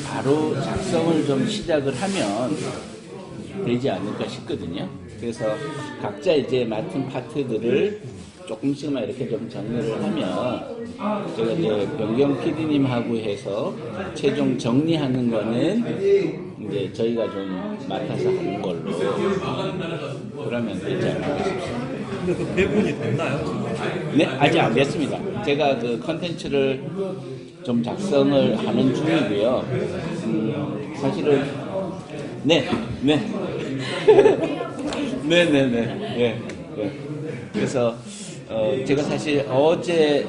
바로 작성을 좀 시작을 하면 되지 않을까 싶거든요. 그래서 각자 이제 맡은 파트들을 조금씩만 이렇게 좀 정리를 하면 제가 이제 변경 PD님하고 해서 최종 정리하는 거는 이제 저희가 좀 맡아서 하는 걸로 그러면 되지 않을까 싶습니다. 근데 그 배분이 됐나요? 네, 아직 안 됐습니다. 제가 그 컨텐츠를 좀 작성을 하는 중이고요. 사실은 네. 네. 그래서 제가 사실 어제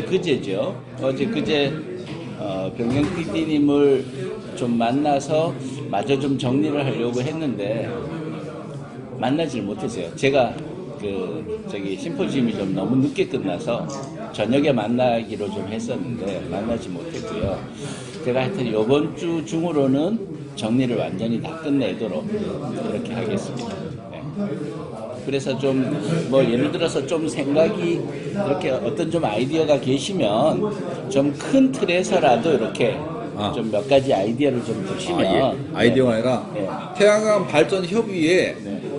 그제 병영 PD님을 좀 만나서 마저 좀 정리를 하려고 했는데 만나질 못했어요. 제가 심포지움이 좀 너무 늦게 끝나서 저녁에 만나기로 좀 했었는데 만나지 못했고요. 제가 하여튼 이번 주 중으로는 정리를 완전히 다 끝내도록 이렇게 하겠습니다. 네. 그래서 좀 뭐 예를 들어서 좀 생각이 이렇게 어떤 좀 아이디어가 계시면 좀 큰 틀에서라도 이렇게 좀 몇 가지 아이디어를 좀 주시면 아이디어가 아니라 네. 태양광 발전 협의회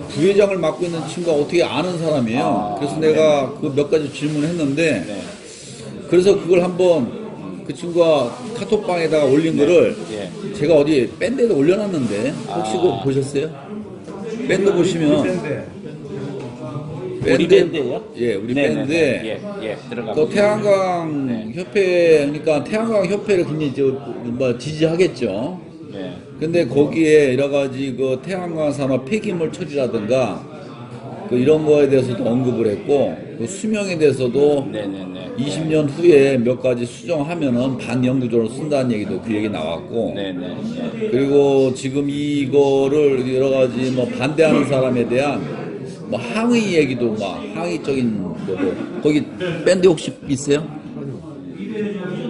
부회장을 맡고 있는 친구가 어떻게 아는 사람이에요. 그래서 내가 그 몇 가지 질문했는데 그래서 그걸 한번 그 친구가 카톡방에다가 올린 거를 제가 어디 밴드에다 올려놨는데 혹시 그거 보셨어요? 밴드 보시면 우리 밴드예요? 예, 우리 밴드에 들어가. 또 태양광 협회, 그러니까 태양광 협회를 굉장히 뭐 지지하겠죠. 네. 근데 거기에 여러 가지 그 태양광 산업 폐기물 처리라든가 그 이런 거에 대해서도 언급을 했고 그 수명에 대해서도 20년 후에 몇 가지 수정하면은 반영구적으로 쓴다는 얘기도 그 얘기 나왔고 그리고 지금 이거를 여러 가지 뭐 반대하는 사람에 대한 뭐 항의 얘기도 막 항의적인 거고 거기 밴드 혹시 있어요?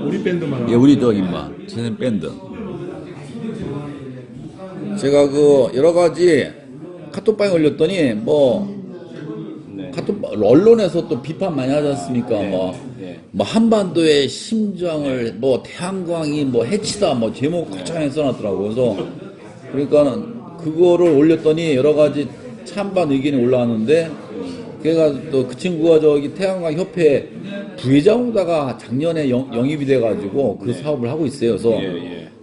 우리 밴드만. 예, 우리 저기 뭐 쟤는 밴드. 제가 그 여러 가지 카톡방에 올렸더니 뭐 카톡 언론에서 또 비판 많이 하지 않습니까? 뭐 한반도의 심장을 뭐 태양광이 뭐 해치다 뭐 제목 거창하게 써놨더라고. 그래서 그러니까 그거를 올렸더니 여러 가지 찬반 의견이 올라왔는데 그래가 또 그 친구가 저기 태양광 협회 부회장으로다가 작년에 영입이 돼가지고 그 사업을 하고 있어요. 그래서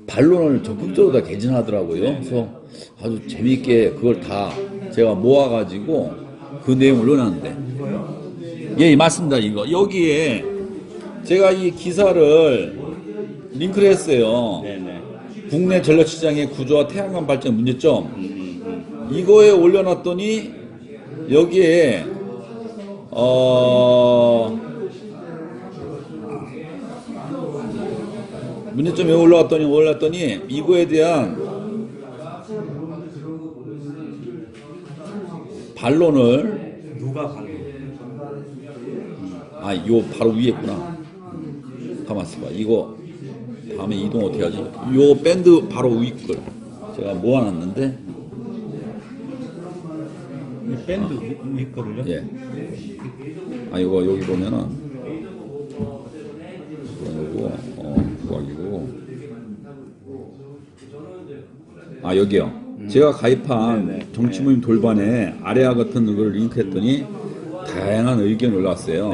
반론을 적극적으로 다 개진하더라고요. 그래서 아주 재미있게 그걸 다 제가 모아가지고 그 내용을 올려놨는데. 예, 맞습니다. 이거. 여기에 제가 이 기사를 링크를 했어요. 국내 전력시장의 구조와 태양광 발전 문제점. 이거에 올려놨더니 여기에 문제점에 올랐더니 이거에 대한 반론을 누가 반론? 요 바로 위에 있구나. 가만 있어봐. 이거 다음에 이동 어떻게 하지? 요 밴드 바로 위 걸 제가 모아놨는데. 이 밴드 위 거를요? 예. 이거 여기 보면은 이거 구하기고. 여기요. 제가 가입한 정치모임 돌반에 아래와 같은 걸 링크했더니 다양한 의견이 올라왔어요.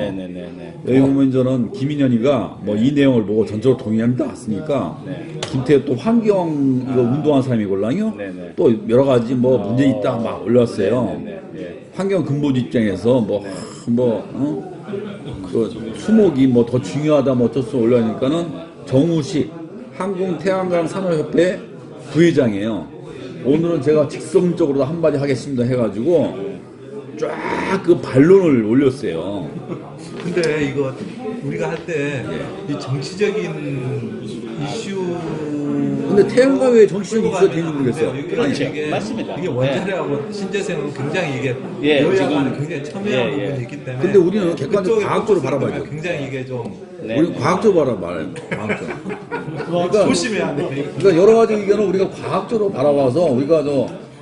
여기 보면 저는 김인현이가 뭐 이 내용을 보고 전적으로 동의합니다 했으니까 김태호 또 환경 이거 운동한 사람이걸랑요. 또 여러 가지 뭐 문제 있다 막 올렸어요. 환경 근본 입장에서 그 수목이 뭐 더 중요하다 뭐 어쩔 수 올라니까는 정우식 한국태양광 산업협회 부회장이에요. 오늘은 제가 직선적으로 한마디 하겠습니다 해가지고 쫙 그 반론을 올렸어요. 근데 이거 우리가 할 때 이 정치적인 이슈. 근데 태양광 왜 정치적인 이슈가 되는지 모르겠어요. 그렇죠. 이게, 맞습니다. 이게 원자력하고 신재생은 굉장히 이게 여야가 굉장히 첨예한 부분이 있기 때문에. 근데 우리는 객관적으로 과학적으로 바라봐야죠. 굉장히 이게 좀. 우리 과학적으로 과학적으로. 그러니까 조심해야 돼. 그러니까 여러 가지 의견을 우리가 과학적으로 바라봐서 우리가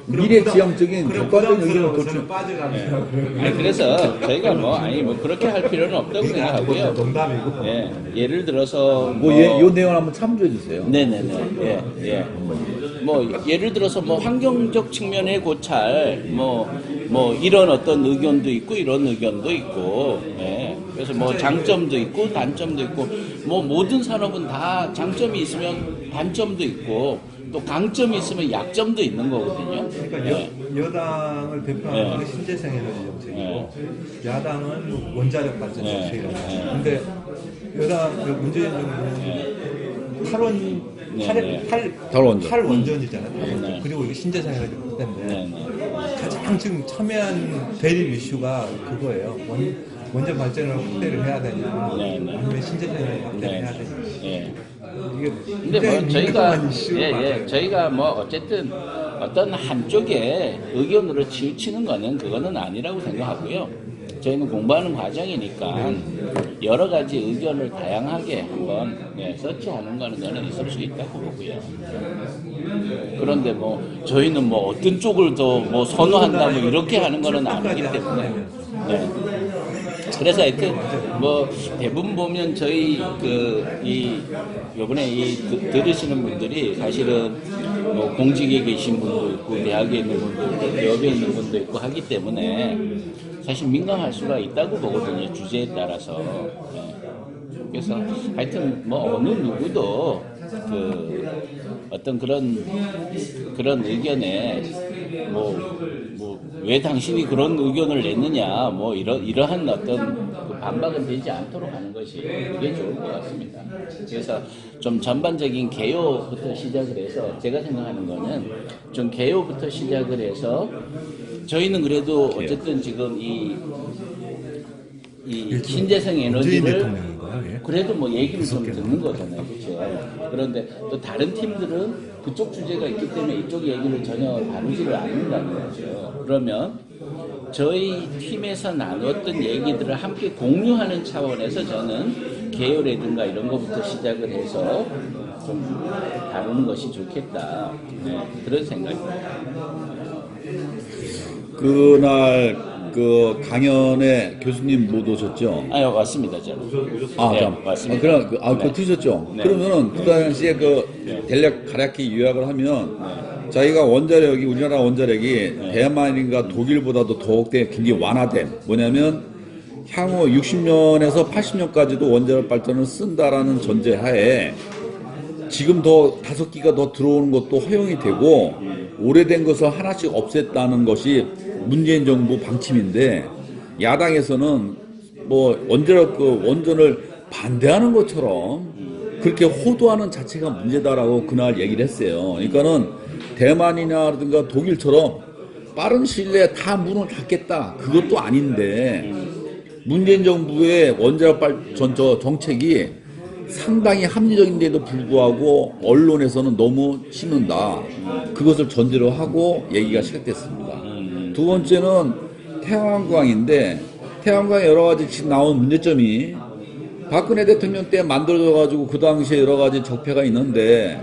미래지향적인 객관적인 의견을 저는 도출. 빠져갑니다. 아니, 그래서 저희가 뭐 그렇게 할 필요는 없다고 생각하고요. 농담이고. 예, 예를 들어서 요 내용을 한번 참조해 주세요. 네네네. 예, 예. 뭐, 예를 들어서 뭐 환경적 측면의 고찰, 뭐 이런 어떤 의견도 있고 이런 의견도 있고, 예. 그래서 뭐 장점도 있고 단점도 있고, 뭐 모든 산업은 다 장점이 있으면 단점도 있고, 또 강점이 있으면 약점도 있는 거거든요. 그러니까 예. 여당을 대표하는 게 신재생 에너지 정책이고 야당은 원자력 발전 정책이라고 하죠. 근데 여당 문재인 정부는 탈원전이잖아요. 그리고 이게 신재생 에너지 때문에 가장 지금 첨예한 대립 이슈가 그거예요. 원전 발전을 확대를 해야 되냐, 아니면 신재생 에너지 확대를 해야 되냐. 이게 근데 뭐 저희가 뭐 어쨌든 어떤 한쪽에 의견으로 치우치는 그거는 아니라고 생각하고요. 저희는 공부하는 과정이니까 여러 가지 의견을 다양하게 한번 서치하는 거는 저는 있을 수 있다고 보고요. 그런데 뭐 저희는 뭐 어떤 쪽을 더 뭐 선호한다 뭐 이렇게 하는 거는 아니기 때문에. 네. 그래서 하여튼 뭐 대부분 보면 저희 요번에 들으시는 분들이 사실은 뭐 공직에 계신 분도 있고 대학에 있는 분도 있고 기업에 있는 분도 있고 하기 때문에 사실 민감할 수가 있다고 보거든요, 주제에 따라서. 네. 그래서 하여튼 뭐 어느 누구도 어떤 그런 의견에 왜 당신이 그런 의견을 냈느냐 뭐 이러한 어떤 반박은 되지 않도록 하는 것이 그게 좋을 것 같습니다. 그래서 좀 전반적인 개요부터 시작을 해서 제가 생각하는 거는 좀 개요부터 시작을 해서 저희는 그래도 어쨌든 지금 이 신재생 에너지를 그래도 뭐 얘기를 좀 듣는 거잖아요. 그렇죠? 그런데 또 다른 팀들은 그쪽 주제가 있기 때문에 이쪽 얘기를 전혀 다루지를 않는다는 거죠. 그러면 저희 팀에서 나눴던 얘기들을 함께 공유하는 차원에서 저는 개요라든가 이런 것부터 시작을 해서 좀 다루는 것이 좋겠다. 네, 그런 생각입니다. 그날 그 강연에 교수님 못 오셨죠? 아유, 왔습니다, 저는. 왔습니다. 그거 드셨죠? 네. 그러면은 그 당시에 대략 가략히 요약을 하면 자기가 원자력이 우리나라 원자력이 대만인가 독일보다도 더욱더 굉장히 완화됨. 뭐냐면 향후 60년에서 80년까지도 원자력 발전을 쓴다라는 전제하에 지금 더 5기가 더 들어오는 것도 허용이 되고 오래된 것을 하나씩 없앴다는 것이 문재인 정부 방침인데 야당에서는 뭐 원전을 반대하는 것처럼 그렇게 호도하는 자체가 문제다라고 그날 얘기를 했어요. 그러니까는 대만이나라든가 독일처럼 빠른 시일 내에 다 문을 닫겠다 그것도 아닌데 문재인 정부의 원자력 발전 정책이 상당히 합리적인데도 불구하고 언론에서는 너무 심는다. 그것을 전제로 하고 얘기가 시작됐습니다. 두 번째는 태양광인데 태양광에 여러 가지 지금 나온 문제점이 박근혜 대통령 때 만들어져가지고 그 당시에 여러 가지 적폐가 있는데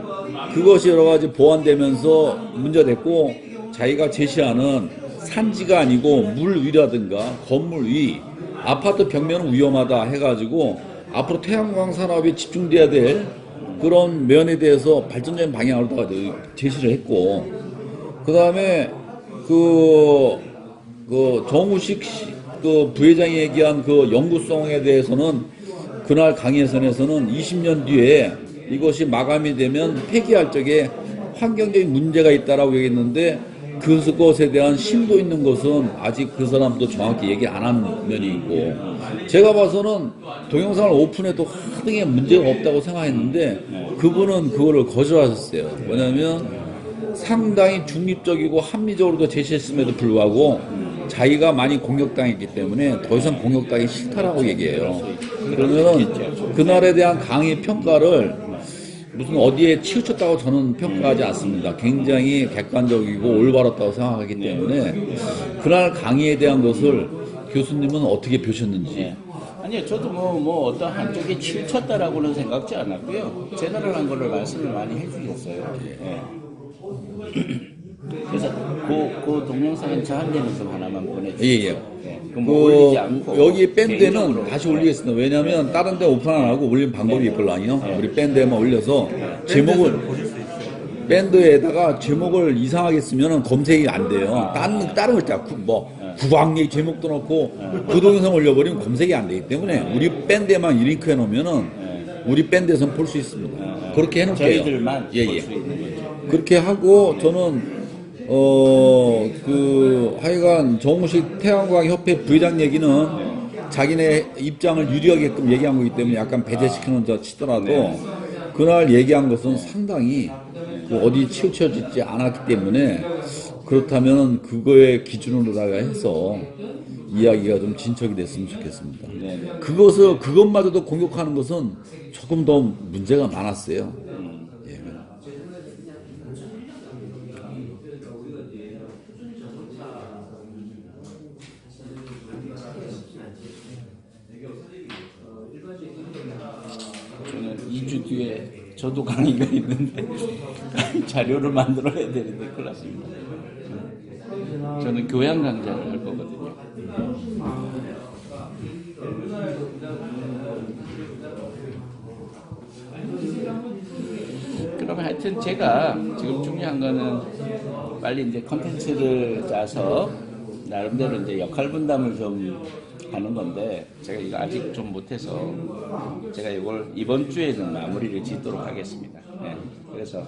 그것이 여러 가지 보완되면서 문제됐고 자기가 제시하는 산지가 아니고 물 위라든가 건물 위, 아파트 벽면은 위험하다 해가지고 앞으로 태양광 산업이 집중돼야 될 그런 면에 대해서 발전적인 방향으로 제시를 했고 그 다음에 정우식 부회장이 얘기한 연구성에 대해서는 그날 강의에서는 20년 뒤에 이것이 마감이 되면 폐기할 적에 환경적인 문제가 있다라고 얘기했는데 그것에 대한 심도 있는 것은 아직 그 사람도 정확히 얘기 안 한 면이 있고 제가 봐서는 동영상을 오픈해도 하등에 문제가 없다고 생각했는데 그분은 그거를 거절하셨어요. 뭐냐면 상당히 중립적이고 합리적으로도 제시했음에도 불구하고 자기가 많이 공격당했기 때문에 더 이상 공격당하기 싫다라고 얘기해요. 그러면은 그날에 대한 강의 평가를 무슨 어디에 치우쳤다고 저는 평가하지 않습니다. 굉장히 객관적이고 올바랐다고 생각하기 때문에 그날 강의에 대한 것을 교수님은 어떻게 보셨는지. 아니요, 저도 뭐 어떤 한쪽에 치우쳤다라고는 생각지 않았고요. 제너럴한 거를 말씀을 많이 해주셨어요. 그래서 그 동영상은 저한테는 좀 하나만 보내주세요. 예. 그럼 뭐 올리지 않고 여기 밴드에는 개인적으로. 다시 올리겠습니다. 왜냐면 다른 데 오픈 안 하고 올린 방법이 있거든요. 우리 밴드에만 올려서 제목을 보실 수 있어요. 밴드에다가 제목을 이상하게 쓰면 검색이 안 돼요. 다른 걸 다 국악얘기 제목도 넣고 그 동영상 올려버리면 검색이 안 되기 때문에 우리 밴드에만 링크 해놓으면은 우리 밴드에서는 볼 수 있습니다. 그렇게 해놓을게요. 저희들만 볼 수 있는 거죠. 그렇게 하고 저는 하여간 정우식 태양광협회 부회장 얘기는 자기네 입장을 유리하게끔 얘기한 거기 때문에 약간 배제시키는 저 치더라도 그날 얘기한 것은 상당히 어디 치우쳐지지 않았기 때문에 그렇다면 그거의 기준으로다가 해서 이야기가 좀 진척이 됐으면 좋겠습니다. 그것마저도 공격하는 것은 조금 더 문제가 많았어요. 예. 저는 2주 뒤에 저도 강의가 있는데 자료를 만들어야 되는데 큰일 났습니다. 저는 교양 강좌를 할 거거든요. 그러면 하여튼 제가 지금 중요한 거는 빨리 이제 컨텐츠를 짜서 나름대로 이제 역할 분담을 좀 하는 건데 제가 이거 아직 좀 못해서 제가 이걸 이번 주에는 마무리를 짓도록 하겠습니다. 네. 그래서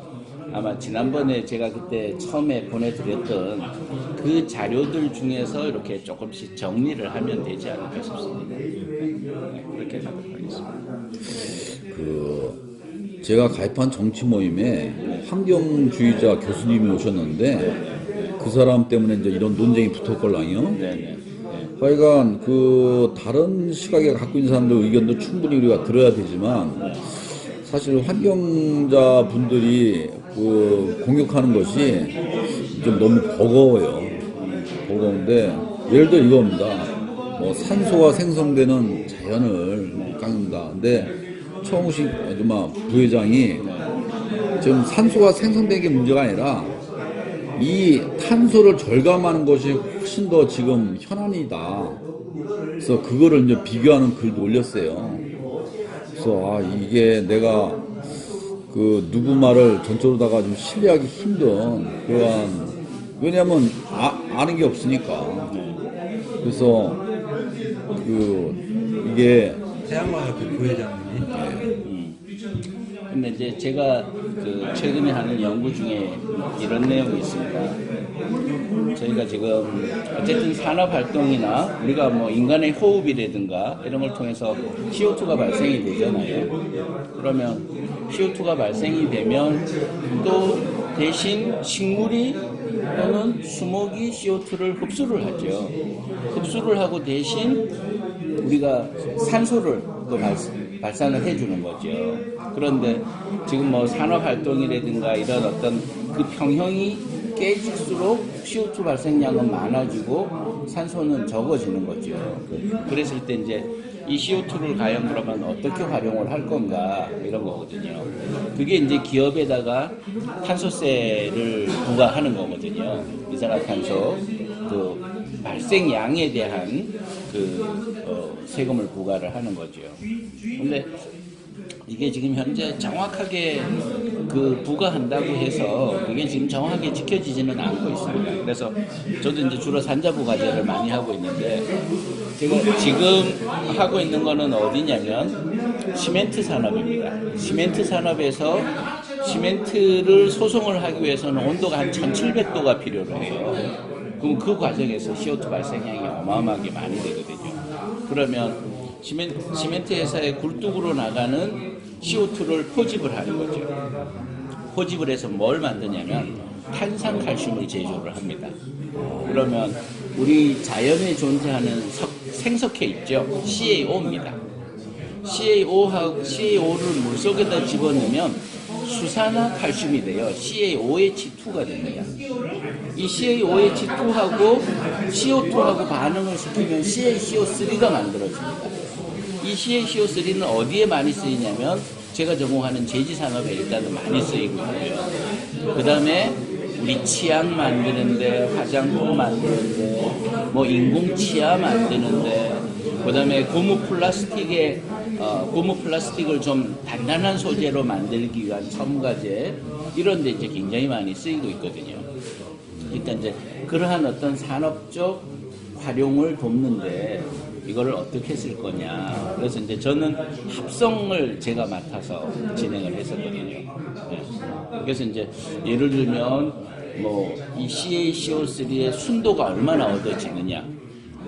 아마 지난번에 제가 그때 처음에 보내드렸던 그 자료들 중에서 이렇게 조금씩 정리를 하면 되지 않을까 싶습니다. 네. 그렇게 하도록 하겠습니다. 제가 가입한 정치 모임에 환경주의자 교수님이 오셨는데 그 사람 때문에 이제 이런 논쟁이 붙었걸랑요. 네네. 하여간 다른 시각에 갖고 있는 사람들 의견도 충분히 우리가 들어야 되지만 사실 환경자 분들이 공격하는 것이 좀 너무 버거워요. 버거운데 예를 들어 이겁니다. 산소가 생성되는 자연을 깎는다. 근데 청우식 부회장이 지금 산소가 생성된 게 문제가 아니라 이 탄소를 절감하는 것이 훨씬 더 지금 현안이다. 그래서 그거를 이제 비교하는 글도 올렸어요. 그래서 이게 내가 누구 말을 전적으로다가 좀 신뢰하기 힘든 그러한 왜냐하면 아는 게 없으니까. 그래서 이게 태양광협회 부회장님이 근데 이제 제가 최근에 하는 연구 중에 이런 내용이 있습니다. 저희가 지금 어쨌든 산업 활동이나 우리가 뭐 인간의 호흡이라든가 이런 걸 통해서 CO2가 발생이 되잖아요. 그러면 CO2가 발생이 되면 또 대신 식물이 또는 수목이 CO2를 흡수를 하죠. 흡수를 하고 대신 우리가 산소를 또 발산을 해주는 거죠. 그런데 지금 뭐 산업활동이라든가 이런 어떤 그 평형이 깨질수록 CO2 발생량은 많아지고 산소는 적어지는 거죠. 그랬을 때 이제 이 CO2를 과연 그러면 어떻게 활용을 할 건가 이런 거거든요. 그게 이제 기업에다가 탄소세를 부과하는 거거든요. 이산화탄소 발생량에 대한 세금을 부과를 하는 거죠. 근데 이게 지금 현재 정확하게 부과한다고 해서 그게 지금 정확하게 지켜지지는 않고 있습니다. 그래서 저도 이제 주로 산자부 과제를 많이 하고 있는데 제가 지금 하고 있는 거는 어디냐면 시멘트 산업입니다. 시멘트 산업에서 시멘트를 소송을 하기 위해서는 온도가 한 1700도가 필요로 해요. 그럼 그 과정에서 CO2 발생량이 어마어마하게 많이 되거든요. 그러면 시멘트 회사의 굴뚝으로 나가는 CO2를 포집을 하는 거죠. 포집을 해서 뭘 만드냐면 탄산칼슘을 제조를 합니다. 그러면 우리 자연에 존재하는 생석회 있죠. CaO입니다. CaO를 물속에다 집어넣으면 수산화칼슘이 돼요. CaOH2가 됩니다. 이 CaOH2하고 CO2하고 반응을 시키면 CaCO3가 만들어집니다. 이 CaCO3는 어디에 많이 쓰이냐면 제가 전공하는 제지산업에 일단은 많이 쓰이고 있고요. 그 다음에 우리 치약 만드는데, 화장품 만드는데, 뭐 인공 치아 만드는데, 그다음에 고무 플라스틱을 좀 단단한 소재로 만들기 위한 첨가제 이런 데 이제 굉장히 많이 쓰이고 있거든요. 그러니까 이제 그러한 어떤 산업적 활용을 돕는데 이거를 어떻게 쓸 거냐. 그래서 이제 저는 합성을 제가 맡아서 진행을 했었거든요. 네. 그래서 이제 예를 들면 뭐 이 CaCO3의 순도가 얼마나 얻어지느냐,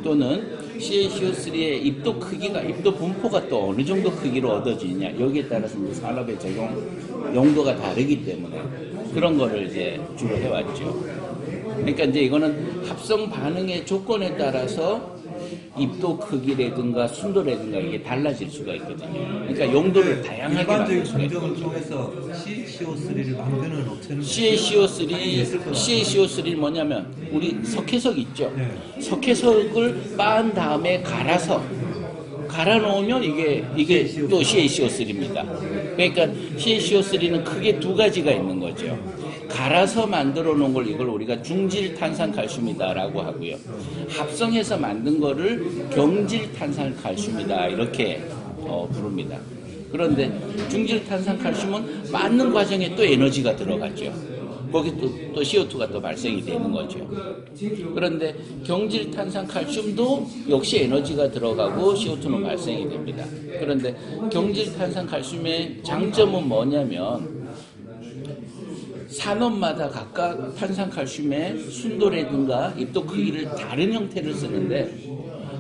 또는 CaCO3의 입도 크기가, 입도 분포가 또 어느 정도 크기로 얻어지느냐, 여기에 따라서 이제 산업의 적용 용도가 다르기 때문에 그런 거를 이제 주로 해왔죠. 그러니까 이제 이거는 합성 반응의 조건에 따라서 입도 크기라든가 순도라든가 이게 달라질 수가 있거든요. 그러니까 용도를 다양하게 만들 수가 있거든요. 일반적인 공정을 통해서 CaCO3를 만드는 업체는 CaCO3는 뭐냐면 우리 석회석 있죠. 네. 석회석을 빻은 다음에 갈아 놓으면 이게 또 CaCO3입니다. 그러니까 CaCO3는 크게 두 가지가 있는 거죠. 갈아서 만들어 놓은 걸 이걸 우리가 중질탄산칼슘이다라고 하고요. 합성해서 만든 거를 경질탄산칼슘이다 이렇게 부릅니다. 그런데 중질탄산칼슘은 빻는 과정에 또 에너지가 들어가죠. 거기 또 CO2가 또 발생이 되는 거죠. 그런데 경질탄산칼슘도 역시 에너지가 들어가고 CO2는 발생이 됩니다. 그런데 경질탄산칼슘의 장점은 뭐냐면 산업마다 각각 탄산칼슘의 순도라든가 입도 크기를 다른 형태를 쓰는데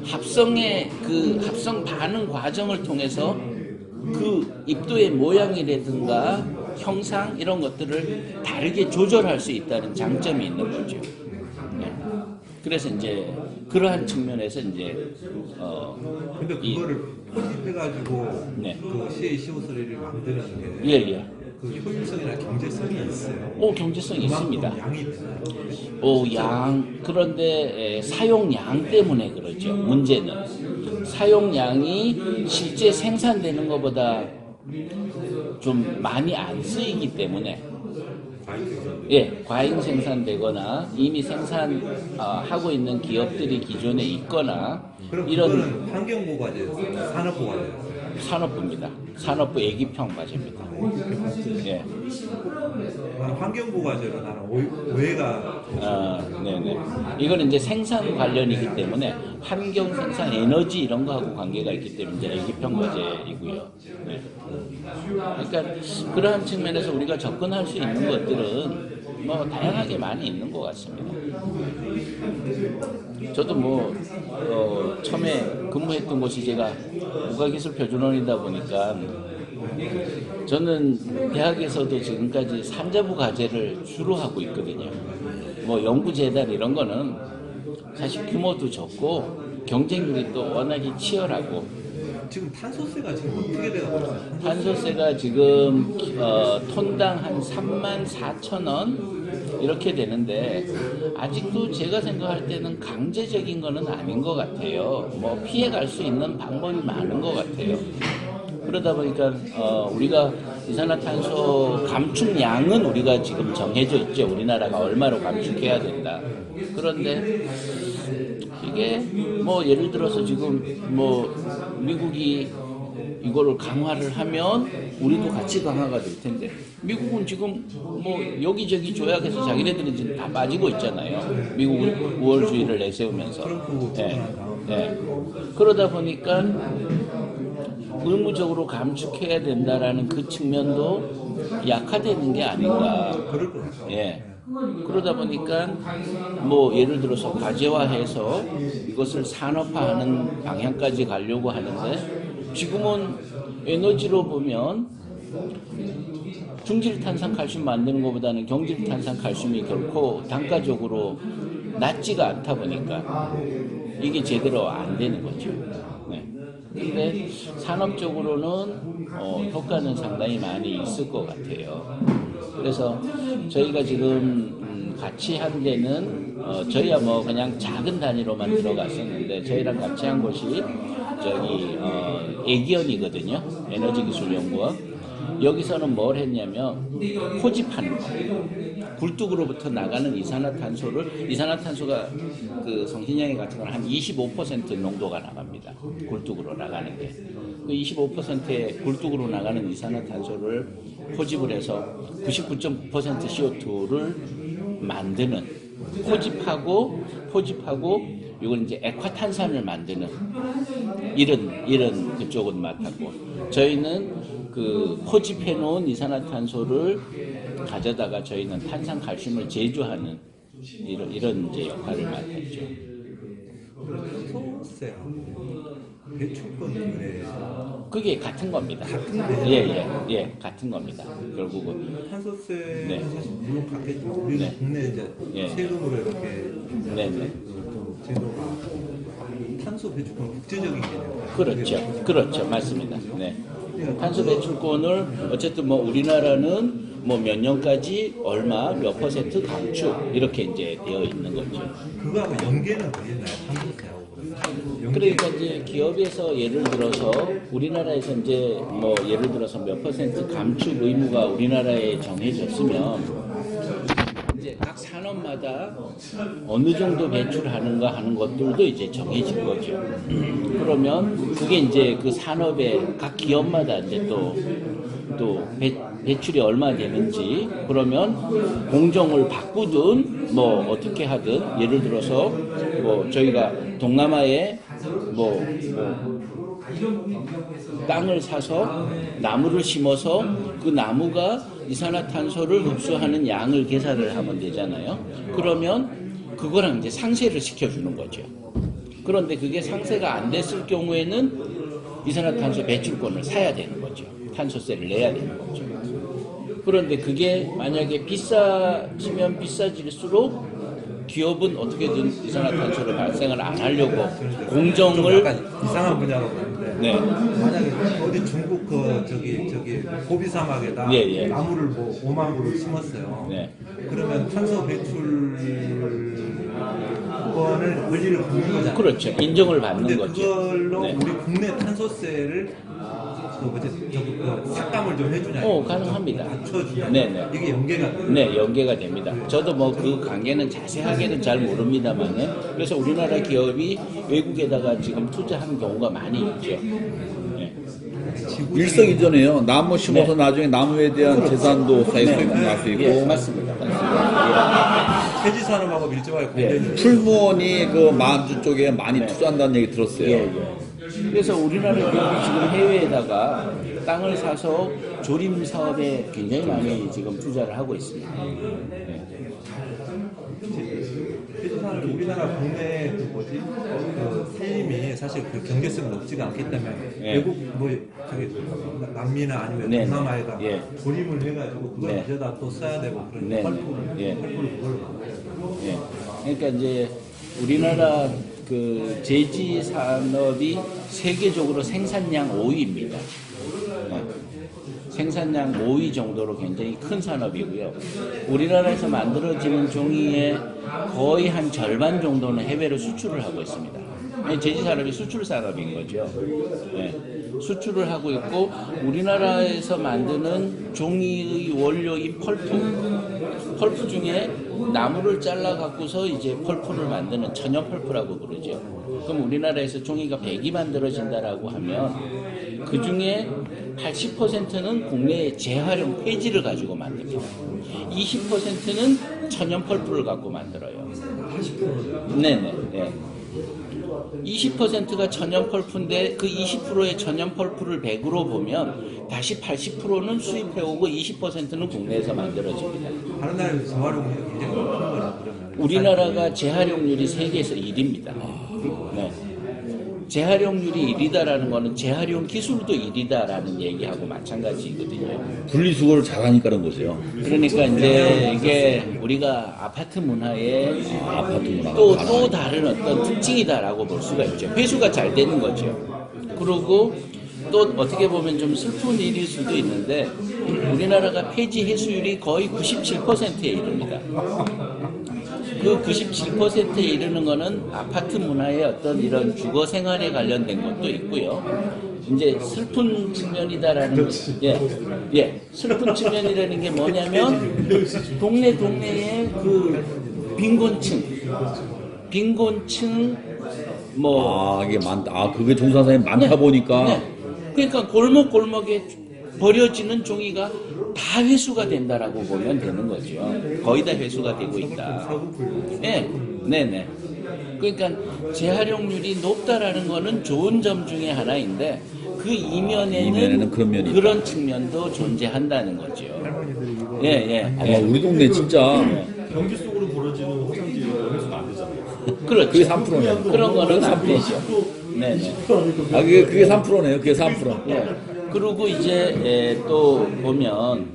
합성의 그 합성 반응 과정을 통해서 그 입도의 모양이라든가 형상 이런 것들을 다르게 조절할 수 있다는 장점이 있는 거죠. 네. 그래서 이제 그러한 측면에서 이제 근데 그거를 포집해가지고 네. 그 CaCO3를 만드는 게 예. 그 효율성이나 경제성이 있어요. 경제성이 있습니다. 양이 되나요? 그런데 사용량 때문에 그러죠. 문제는 사용량이 실제 생산되는 것보다 좀 많이 안 쓰이기 때문에, 과잉 생산되거나 이미 생산하고 있는 기업들이 기존에 있거나 그럼 이런 그거는 환경부 과제였어요? 산업부 과제였어요? 산업부입니다. 산업부 예기평 과제입니다. 예. 환경부 과제로 나는 오해가. 네네. 이거는 이제 생산 관련이기 때문에 환경 생산 에너지 이런 거하고 관계가 있기 때문에 이제 예기평 과제이고요. 네. 그러니까 그러한 측면에서 우리가 접근할 수 있는 것들은 뭐 다양하게 많이 있는 것 같습니다. 저도 뭐 처음에 근무했던 곳이 제가 국가기술표준원이다 보니까 저는 대학에서도 지금까지 산자부 과제를 주로 하고 있거든요. 뭐 연구재단 이런 거는 사실 규모도 적고 경쟁률이 또 워낙에 치열하고. 지금 탄소세가 지금 어떻게 되고 있어요? 탄소세가 지금 톤당 한 34,000원 이렇게 되는데 아직도 제가 생각할 때는 강제적인 거는 아닌 것 같아요. 뭐 피해갈 수 있는 방법이 많은 것 같아요. 그러다 보니까 우리가 이산화탄소 감축량은 우리가 지금 정해져 있죠. 우리나라가 얼마로 감축해야 된다. 그런데 이게 뭐 예를 들어서 지금 뭐 미국이 이거를 강화를 하면 우리도 같이 강화가 될 텐데 미국은 지금 뭐 여기저기 조약해서 자기네들은 지금 다 빠지고 있잖아요. 미국은 우월주의를 내세우면서. 네. 그러다 보니까 의무적으로 감축해야 된다라는 그 측면도 약화되는 게 아닌가. 그럴 것 같아요. 예. 그러다 보니까 뭐 예를 들어서 과제화해서 이것을 산업화하는 방향까지 가려고 하는데 지금은 에너지로 보면 중질탄산칼슘 만드는 것보다는 경질탄산칼슘이 결코 단가적으로 낮지가 않다 보니까 이게 제대로 안 되는 거죠. 네. 근데 산업적으로는 효과는 상당히 많이 있을 것 같아요. 그래서 저희가 지금 같이 한 데는 저희야 뭐 그냥 작은 단위로만 들어갔었는데 저희랑 같이 한 곳이 저기 애기연이거든요. 에너지기술연구원. 여기서는 뭘 했냐면 포집하는 거예요. 굴뚝으로부터 나가는 이산화탄소가 그 성신양해 같은 건 한 25% 농도가 나갑니다. 굴뚝으로 나가는 게. 그 25%의 굴뚝으로 나가는 이산화탄소를 포집을 해서 99.9% CO2를 만드는 포집하고 이건 이제 액화탄산을 만드는 이런 그쪽은 맡았고 저희는 그 포집해 놓은 이산화탄소를 가져다가 저희는 탄산칼슘을 제조하는 이런 이제 역할을 맡았죠. 탄소세하고 배출권에서 그게 같은 겁니다. 예, 같은 겁니다. 결국은 탄소세는 네. 사실 물론 같겠지만 우리는 네. 국내 이제 예. 세금으로 이렇게 네네. 좀 제도가 탄소 배출권 국제적인 개념. 그렇죠, 맞습니다. 네. 탄소 배출권을 어쨌든 뭐 우리나라는 뭐 몇 년까지 얼마 몇 퍼센트 감축 이렇게 이제 되어 있는 거죠. 그거하고 연계는 되나요? 탄소세하고 그러니까 이제 기업에서 예를 들어서 우리나라에서 이제 뭐 예를 들어서 몇 퍼센트 감축 의무가 우리나라에 정해졌으면 이제 각 산업마다 어느 정도 배출하는가 하는 것들도 이제 정해진 거죠. 그러면 그게 이제 그 산업의 각 기업마다 이제 또 배출이 얼마 되는지 그러면 공정을 바꾸든 뭐 어떻게 하든 예를 들어서 뭐 저희가 동남아에 뭐 땅을 사서 나무를 심어서 그 나무가 이산화탄소를 흡수하는 양을 계산을 하면 되잖아요. 그러면 그거랑 이제 상쇄를 시켜주는 거죠. 그런데 그게 상쇄가 안 됐을 경우에는 이산화탄소 배출권을 사야 되는 거죠. 탄소세를 내야 되는 거죠. 그런데 그게 만약에 비싸지면 비싸질수록 기업은 어떻게든 이산화탄소를 발생을 안 하려고 공정을 약간 이상한 분야로 가는데 네. 만약에 어디 중국 저기 고비 사막에다 예. 나무를 뭐 5만 그루 심었어요. 네. 그러면 탄소 배출권을 권리를 받는 거잖아요. 그렇죠. 인정을 받는 근데 거죠. 그걸로 네. 우리 국내 탄소세를 삭감을 좀 해주냐? 가능합니다. 낮춰주냐? 네네. 이게 연계가 돼요. 네, 연계가 됩니다. 저도 뭐 그 관계는 자세하게는 잘 모릅니다만은 그래서 우리나라 기업이 외국에다가 지금 투자하는 경우가 많이 있죠. 네. 일석이조네요. 나무 심어서 네. 나중에 나무에 대한 재산도 쌓일 수 있고 날 수 있고. 예, 맞습니다. 폐지 산업하고 밀접하게 관련이 있어요. 풀무원이 그 만주 쪽에 많이 투자한다는 얘기 들었어요. 예. 그래서 우리나라 기업이 지금 해외에다가 땅을 사서 조림 사업에 굉장히 많이 지금 투자를 하고 있습니다. 폐지 산업이 우리나라 국내 그 살림이 사실 그 경제성이 높지가 않기 때문에 외국 뭐 저기 남미나 아니면 동남아에다 조림을 해가지고 그걸 네. 가져다 또 써야 되고 그런 네. 펄프를 그걸 예. 그러니까 이제 우리나라 그 제지 산업이 세계적으로 생산량 5위입니다. 생산량 5위 정도로 굉장히 큰 산업이고요. 우리나라에서 만들어지는 종이의 거의 한 절반 정도는 해외로 수출을 하고 있습니다. 제지 산업이 수출 산업인 거죠. 네. 수출을 하고 있고 우리나라에서 만드는 종이의 원료인 펄프 중에 나무를 잘라 갖고서 이제 펄프를 만드는 천연 펄프라고 그러죠. 그럼 우리나라에서 종이가 100이 만들어진다라고 하면 그 중에 80%는 국내의 재활용 폐지를 가지고 만듭니다. 20%는 천연 펄프를 갖고 만들어요. 80%? 네네. 네. 20%가 천연 펄프인데 그 20%의 천연 펄프를 100으로 보면 다시 80%는 수입해오고 20%는 국내에서 만들어집니다. 다른 나라에서 재활용률이 굉장히 높은 거라 그러면 우리나라가 재활용률이 세계에서 1위입니다. 네. 재활용률이 1위다라는 거는 재활용 기술도 1위다라는 얘기하고 마찬가지거든요. 분리수거를 잘하니까 그런 거죠. 그러니까 이제 이게 우리가 아파트 문화의 또 다른 어떤 특징이다라고 볼 수가 있죠. 회수가 잘 되는 거죠. 그리고 또 어떻게 보면 좀 슬픈 일일 수도 있는데 우리나라가 폐지 해수율이 거의 97%에 이릅니다. 그 97%에 이르는 거는 아파트 문화의 어떤 이런 주거 생활에 관련된 것도 있고요. 이제 슬픈 측면이다라는 슬픈 측면이라는 게 뭐냐면 동네에 그 빈곤층 뭐 이게 많다. 그게 종사자이 많다 보니까. 그러니까 골목골목에 버려지는 종이가 다 회수가 된다라고 보면 되는 거죠. 거의 다 회수가 되고 있다. 네네. 그러니까 재활용률이 높다라는 거는 좋은 점 중에 하나인데 그 이면에는 그런 측면도 존재한다는 거죠. 아마 우리 동네 진짜 경기 속으로 벌어지는 화장지가 회수가 안 되잖아요. 그렇죠. 그게 3%네요. 그런 거는 3%죠. 네네. 그게 3%네요. 그게 3%. 그리고 이제 또 보면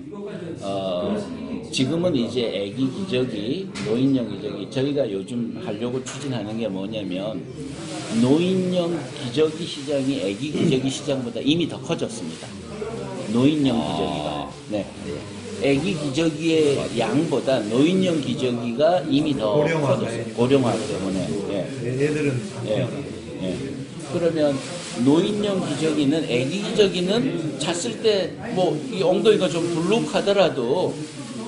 지금은 이제 애기 기저귀, 노인용 기저귀 저희가 요즘 하려고 추진하는 게 뭐냐면 노인용 기저귀 시장이 애기 기저귀 시장보다 이미 더 커졌습니다. 노인용 기저귀가. 네. 애기 기저귀의 양보다 노인용 기저귀가 이미 더 커졌어요. 고령화 때문에. 얘들은 그러면 노인용 기저귀는 애기 기저귀는 잤을 때 뭐 이 엉덩이가 좀 불룩하더라도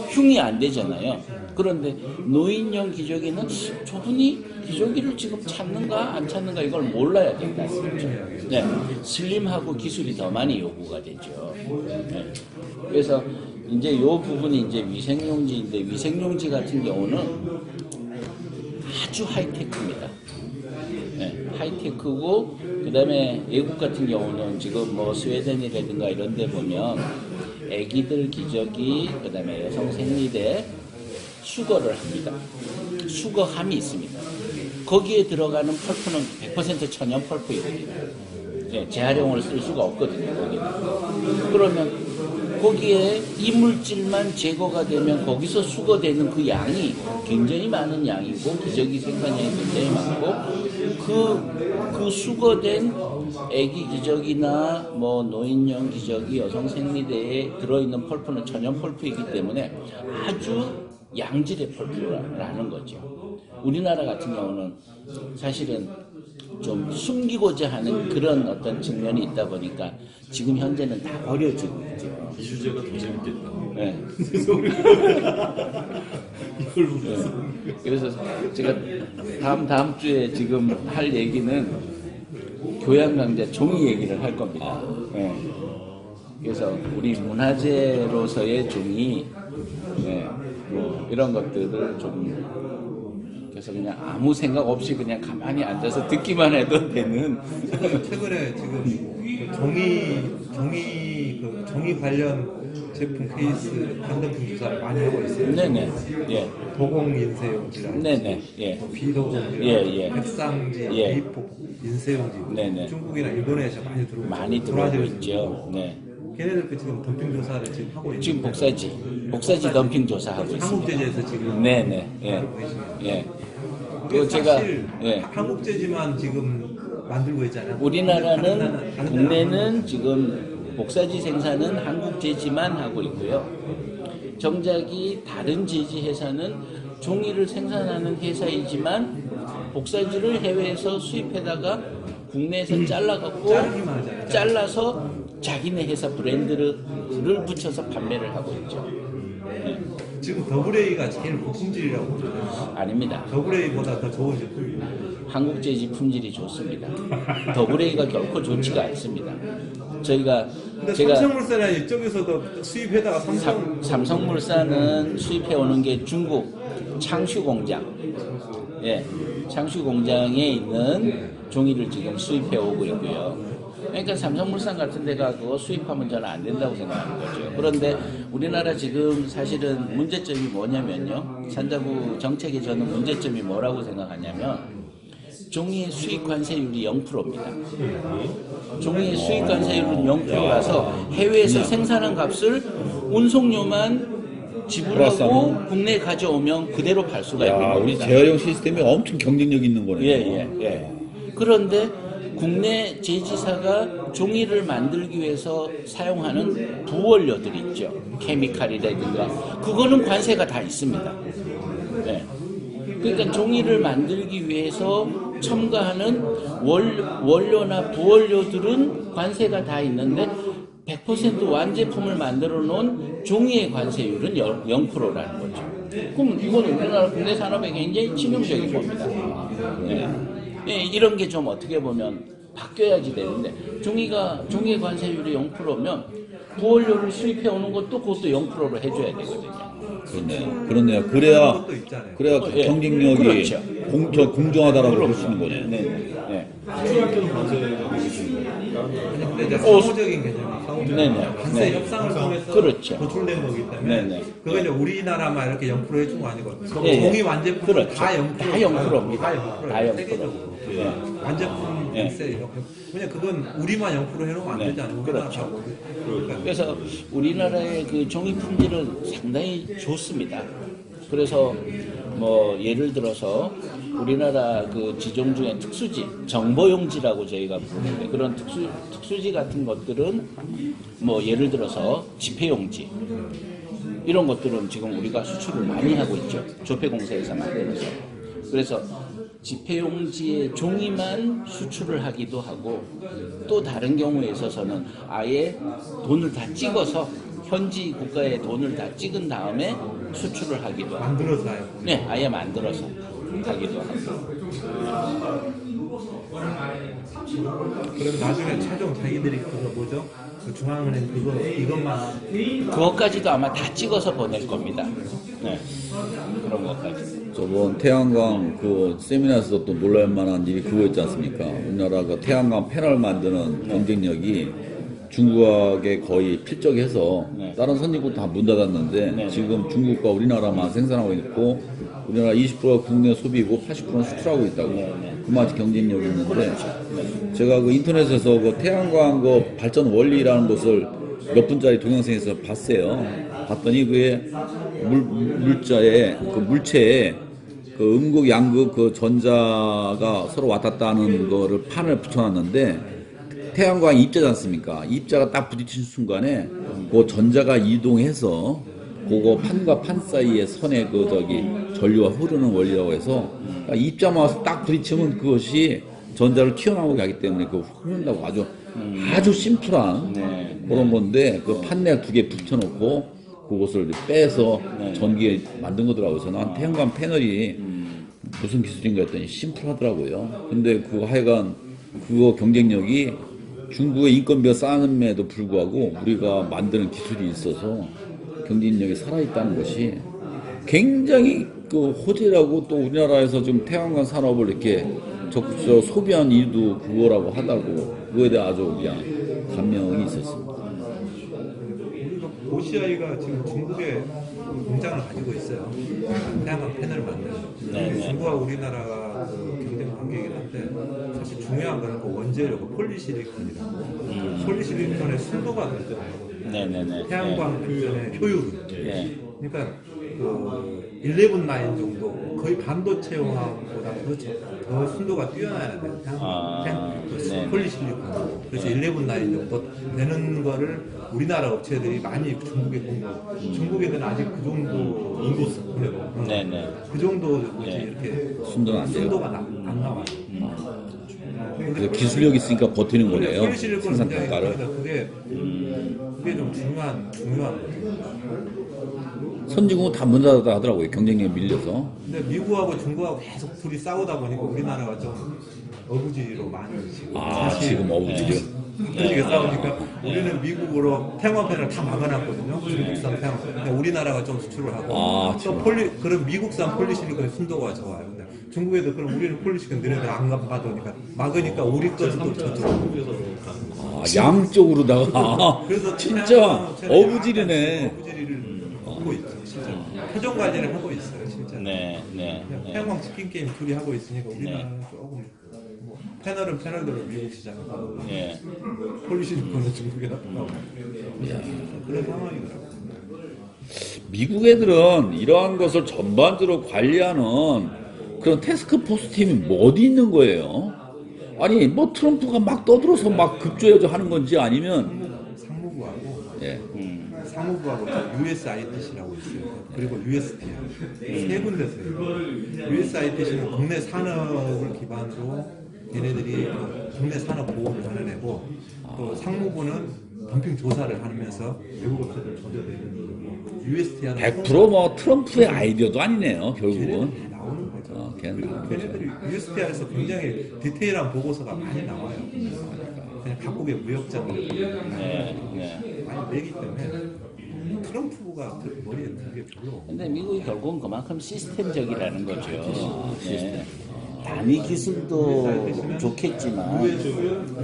흉이 안 되잖아요. 그런데 노인용 기저귀는 저분이 기저귀를 지금 찾는가 안 찾는가 이걸 몰라야 된다는 거죠. 네, 슬림하고 기술이 더 많이 요구가 되죠. 네. 그래서 이제 요 부분이 이제 위생용지인데 위생용지 같은 경우는 아주 하이테크입니다. 네, 하이테크고 그다음에 외국 같은 경우는 지금 뭐 스웨덴이라든가 이런 데 보면 애기들 기저귀 그다음에 여성 생리대 수거를 합니다. 수거함이 있습니다. 거기에 들어가는 펄프는 100% 천연 펄프이거든요. 네, 재활용을 쓸 수가 없거든요. 거기는. 그러면 거기에 이물질만 제거가 되면 거기서 수거되는 그 양이 굉장히 많은 양이고 기저귀 생산량이 굉장히 많고 그 수거된 애기 기저귀나 뭐 노인용 기저귀 여성 생리대에 들어있는 펄프는 천연 펄프이기 때문에 아주 양질의 펄프라는 거죠. 우리나라 같은 경우는 사실은 좀 숨기고자 하는 그런 어떤 측면이 있다 보니까 지금 현재는 다 버려지고 있죠. 이 주제가 더 재밌겠다. 네. 이걸 보면서. 그래서 제가 다음 주에 지금 할 얘기는 교양 강좌 종이 얘기를 할 겁니다. 네. 그래서 우리 문화재로서의 종이 뭐 이런 것들을 좀 그래서 그냥 아무 생각 없이 그냥 가만히 앉아서 듣기만 해도 되는. 최근에 지금 종이 관련 제품 케이스 반대품 조사를 많이 하고 있어요. 네네. 예. 도공 인쇄용지라든지, 네네. 예. 비도공이라든지, 백상지, A4 인쇄용지. 네네. 중국이나 일본에서 많이 들어오고 많이 들어오고 있죠. 네. 걔네들 지금 덤핑 조사를 지금 하고 있는데 지금 복사지 덤핑 조사하고 있습니다. 한국제재에서 지금 네네. 예. 예. 그 제가 한국제지만 지금 만들고 있잖아요. 우리나라는 국내는 지금 복사지 생산은 한국 제지만 하고 있고요. 정작이 다른 제지 회사는 종이를 생산하는 회사이지만 복사지를 해외에서 수입해다가 국내에서 잘라서 자기네 회사 브랜드를 붙여서 판매를 하고 있죠. 지금 더블A가 제일 고품질이라고 보잖아요. 아닙니다. 더블A보다 더 좋은 제품이에요. 한국 제지 품질이 좋습니다. 더블A가 결코 좋지가 않습니다. 제가 삼성물산이나 이쪽에서도 수입해다가 삼성물산은 수입해 오는 게 중국 창슈 공장, 창슈 공장에 있는 종이를 지금 수입해 오고 있고요. 그러니까 삼성물산 같은 데가 그거 수입하면 저는 안 된다고 생각하는 거죠. 그런데 우리나라 지금 사실은 문제점이 뭐냐면요. 산자부 정책에 저는 문제점이 뭐라고 생각하냐면 종이의 수입 관세율이 0%입니다. 종이의 수입 관세율은 0%라서 해외에서 생산한 값을 운송료만 지불하고 국내에 가져오면 그대로 팔 수가 있는 겁니다. 우리 재활용 시스템이 엄청 경쟁력 있는 거네요. 예. 그런데 국내 제지사가 종이를 만들기 위해서 사용하는 부원료들 있죠. 케미칼이라든가 그거는 관세가 다 있습니다. 그러니까 종이를 만들기 위해서 첨가하는 원료나 부원료들은 관세가 다 있는데 100% 완제품을 만들어 놓은 종이의 관세율은 0%라는 거죠. 그럼 이건 우리나라 국내 산업에 굉장히 치명적인 겁니다. 네. 네, 이런 게 좀 어떻게 보면 바뀌어야지 되는데 종이의 관세율이 0%면 부원료를 수입해 오는 것도 그것도 0%로 해줘야 되거든요. 그렇네요. 그래야 것도 있잖아요. 예. 경쟁력이 그렇죠. 공정하다라고 볼 수 있는 거네요. 네. 수입견 관세가 있습니까? 근데 이제 상호적인 개념이 상호적인 네네. 관세 네. 협상을 통해서 그렇죠. 도출된 거기 때문에 네네. 그거 이제 우리나라만 이렇게 0% 해준 거 아니고 예, 예. 종이 완제품 그렇죠. 다 0%, 다 0%입니다. 다 0%예요. 다 0%. 세계적으로. 예. 완제품 예. 세 왜냐 그건 우리만 0% 해놓으면 안 네. 되지 않아요? 그렇죠. 그러니까 그래서 우리나라의 그 종이 품질은 상당히 좋습니다. 그래서 뭐 예를 들어서 우리나라 그 지종 중에 특수지, 정보용지라고 저희가 부르는데 그런 특수지 같은 것들은 뭐 예를 들어서 지폐용지 이런 것들은 지금 우리가 수출을 많이 하고 있죠. 조폐공사에서 만들어서. 그래서 지폐용지의 종이만 수출을 하기도 하고 또 다른 경우에 있어서는 아예 돈을 다 찍어서 현지 국가에 돈을 다 찍은 다음에 수출을 하기도 하고 만들어서 해요. 네, 아예 만들어서 하기도 하고 그럼 나중에 최종 자기들이 그거 뭐죠? 그 중앙은행 이것만 그것까지도 아마 다 찍어서 보낼 겁니다. 네, 그런 것까지. 저번 태양광 그 세미나에서 또 놀랄 만한 일이 그거 있지 않습니까? 우리나라가 태양광 패널 만드는 경쟁력이 중국에 거의 필적해서 네. 다른 선진국 다 문 닫았는데 네. 지금 중국과 우리나라만 생산하고 있고 우리나라 20%가 국내 소비고 80%는 수출하고 있다고 그만큼 경쟁력이 있는데 제가 그 인터넷에서 그 태양광 그 발전 원리라는 것을 몇 분짜리 동영상에서 봤어요. 봤더니 그게 물자에 그 물체에 그 음극 양극 그 전자가 서로 왔다 갔다 하는 거를 판을 붙여놨는데 태양광 입자지 않습니까? 입자가 딱 부딪히는 순간에 그 전자가 이동해서 그거 판과 판 사이의 선에 그 저기 전류가 흐르는 원리라고 해서 그러니까 입자만 와서 딱 부딪히면 그것이 전자를 튀어나오게 하기 때문에 그 흐른다고 아주 심플한 네. 그런 건데 그 판넬 2개 붙여놓고 그것을 빼서 전기에 만든 거더라고요. 그래서 난 태양광 패널이 무슨 기술인가 했더니 심플하더라고요. 근데 그 하여간 그거 경쟁력이 중국의 인건비가 싸움에도 불구하고 우리가 만드는 기술이 있어서 경쟁력이 살아있다는 것이 굉장히 그 호재라고 또 우리나라에서 지금 태양광 산업을 이렇게 적극적으로 소비한 이유도 그거라고 하다고 그거에 대해 아주 그냥 감명이 있었습니다. OCI가 지금 중국에 공장을 가지고 있어요. 태양광 패널을 만드는. 네. 중국하고 우리나라가 그 경쟁 관계이긴 한데 사실 중요한 거는 그 원재료가 폴리실리콘이라고. 폴리실리콘의 순도가 결정하거든요. 네네네. 태양광 발전의 효율은. 네. 그러니까 그 11 라인 정도 거의 반도체용하고보다 더 순도가 뛰어나야 돼요. 네. 폴리실리콘. 그래서 11 라인 정도 되는 거를 우리나라 업체들이 많이 중국에 공부. 중국 애들은 아직 그 정도 인구 네네. 그 정도 네. 이렇게 순도는 안 돼요. 순도가 안 나와요. 그래서 기술력이 있으니까 버티는 거네요. 폴리실리콘 생산 굉장히 단가를. 그래서 그게 좀 중요한 거죠. 선진국은 다 문 닫았다 하더라고요. 경쟁력에 밀려서. 근데 미국하고 중국하고 계속 둘이 싸우다 보니까 우리나라가 좀 어부지로 많이 지금 지금 어부지로. 그렇게 싸우니까 우리는 미국으로 태양광 패널 다 막아놨거든요. 중국산 태양광. 근데 우리나라가 좀 수출을 하고 또 그럼 미국산 폴리실리콘의 순도가 좋아요. 근데 중국에도 그럼 우리는 폴리실리콘 너네들 안 받으니까 막으니까 우리 것은 또 저쪽으로. 양쪽으로다가 그래서 진짜 어부지리네. 어부지리를 하고 있죠. 진짜 표정 관리를 하고 있어요. 진짜. 네. 태양광 치킨 게임 둘이 하고 있으니까 우리나라는 조금 뭐 패널은 패널대로 미국 시장을 하고 네. 폴리실리콘은 중국에 나타나고 그런 상황이더라고요. 미국 애들은 이러한 것을 전반적으로 관리하는 그런 태스크포스 팀이 뭐 어디 있는 거예요? 아니 뭐 트럼프가 막 떠들어서 막 급조해서 하는 건지 아니면 상무부하고 예. 상무부하고 USITC라고 있어요. 그리고 USTR 세 군데서요. USITC는 국내 산업을 기반으로 얘네들이 국내 산업 보호를 하는 애고, 또 상무부는 덤핑 조사를 하면서 외국 업체들 조져내는 거고, USTR은 100%뭐 트럼프의 아이디어도 아니네요, 결국은. 나오는 거죠. 걔는 나오는 거죠. 걔네들이 USTR에서 굉장히 디테일한 보고서가 많이 나와요. 그냥 각국의 무역자들을 많이 내기 때문에 트럼프가 그 머리에 든 게 별로. 근데 미국이 결국은 그만큼 시스템적이라는 거죠. 네. 단위 기술도 좋겠지만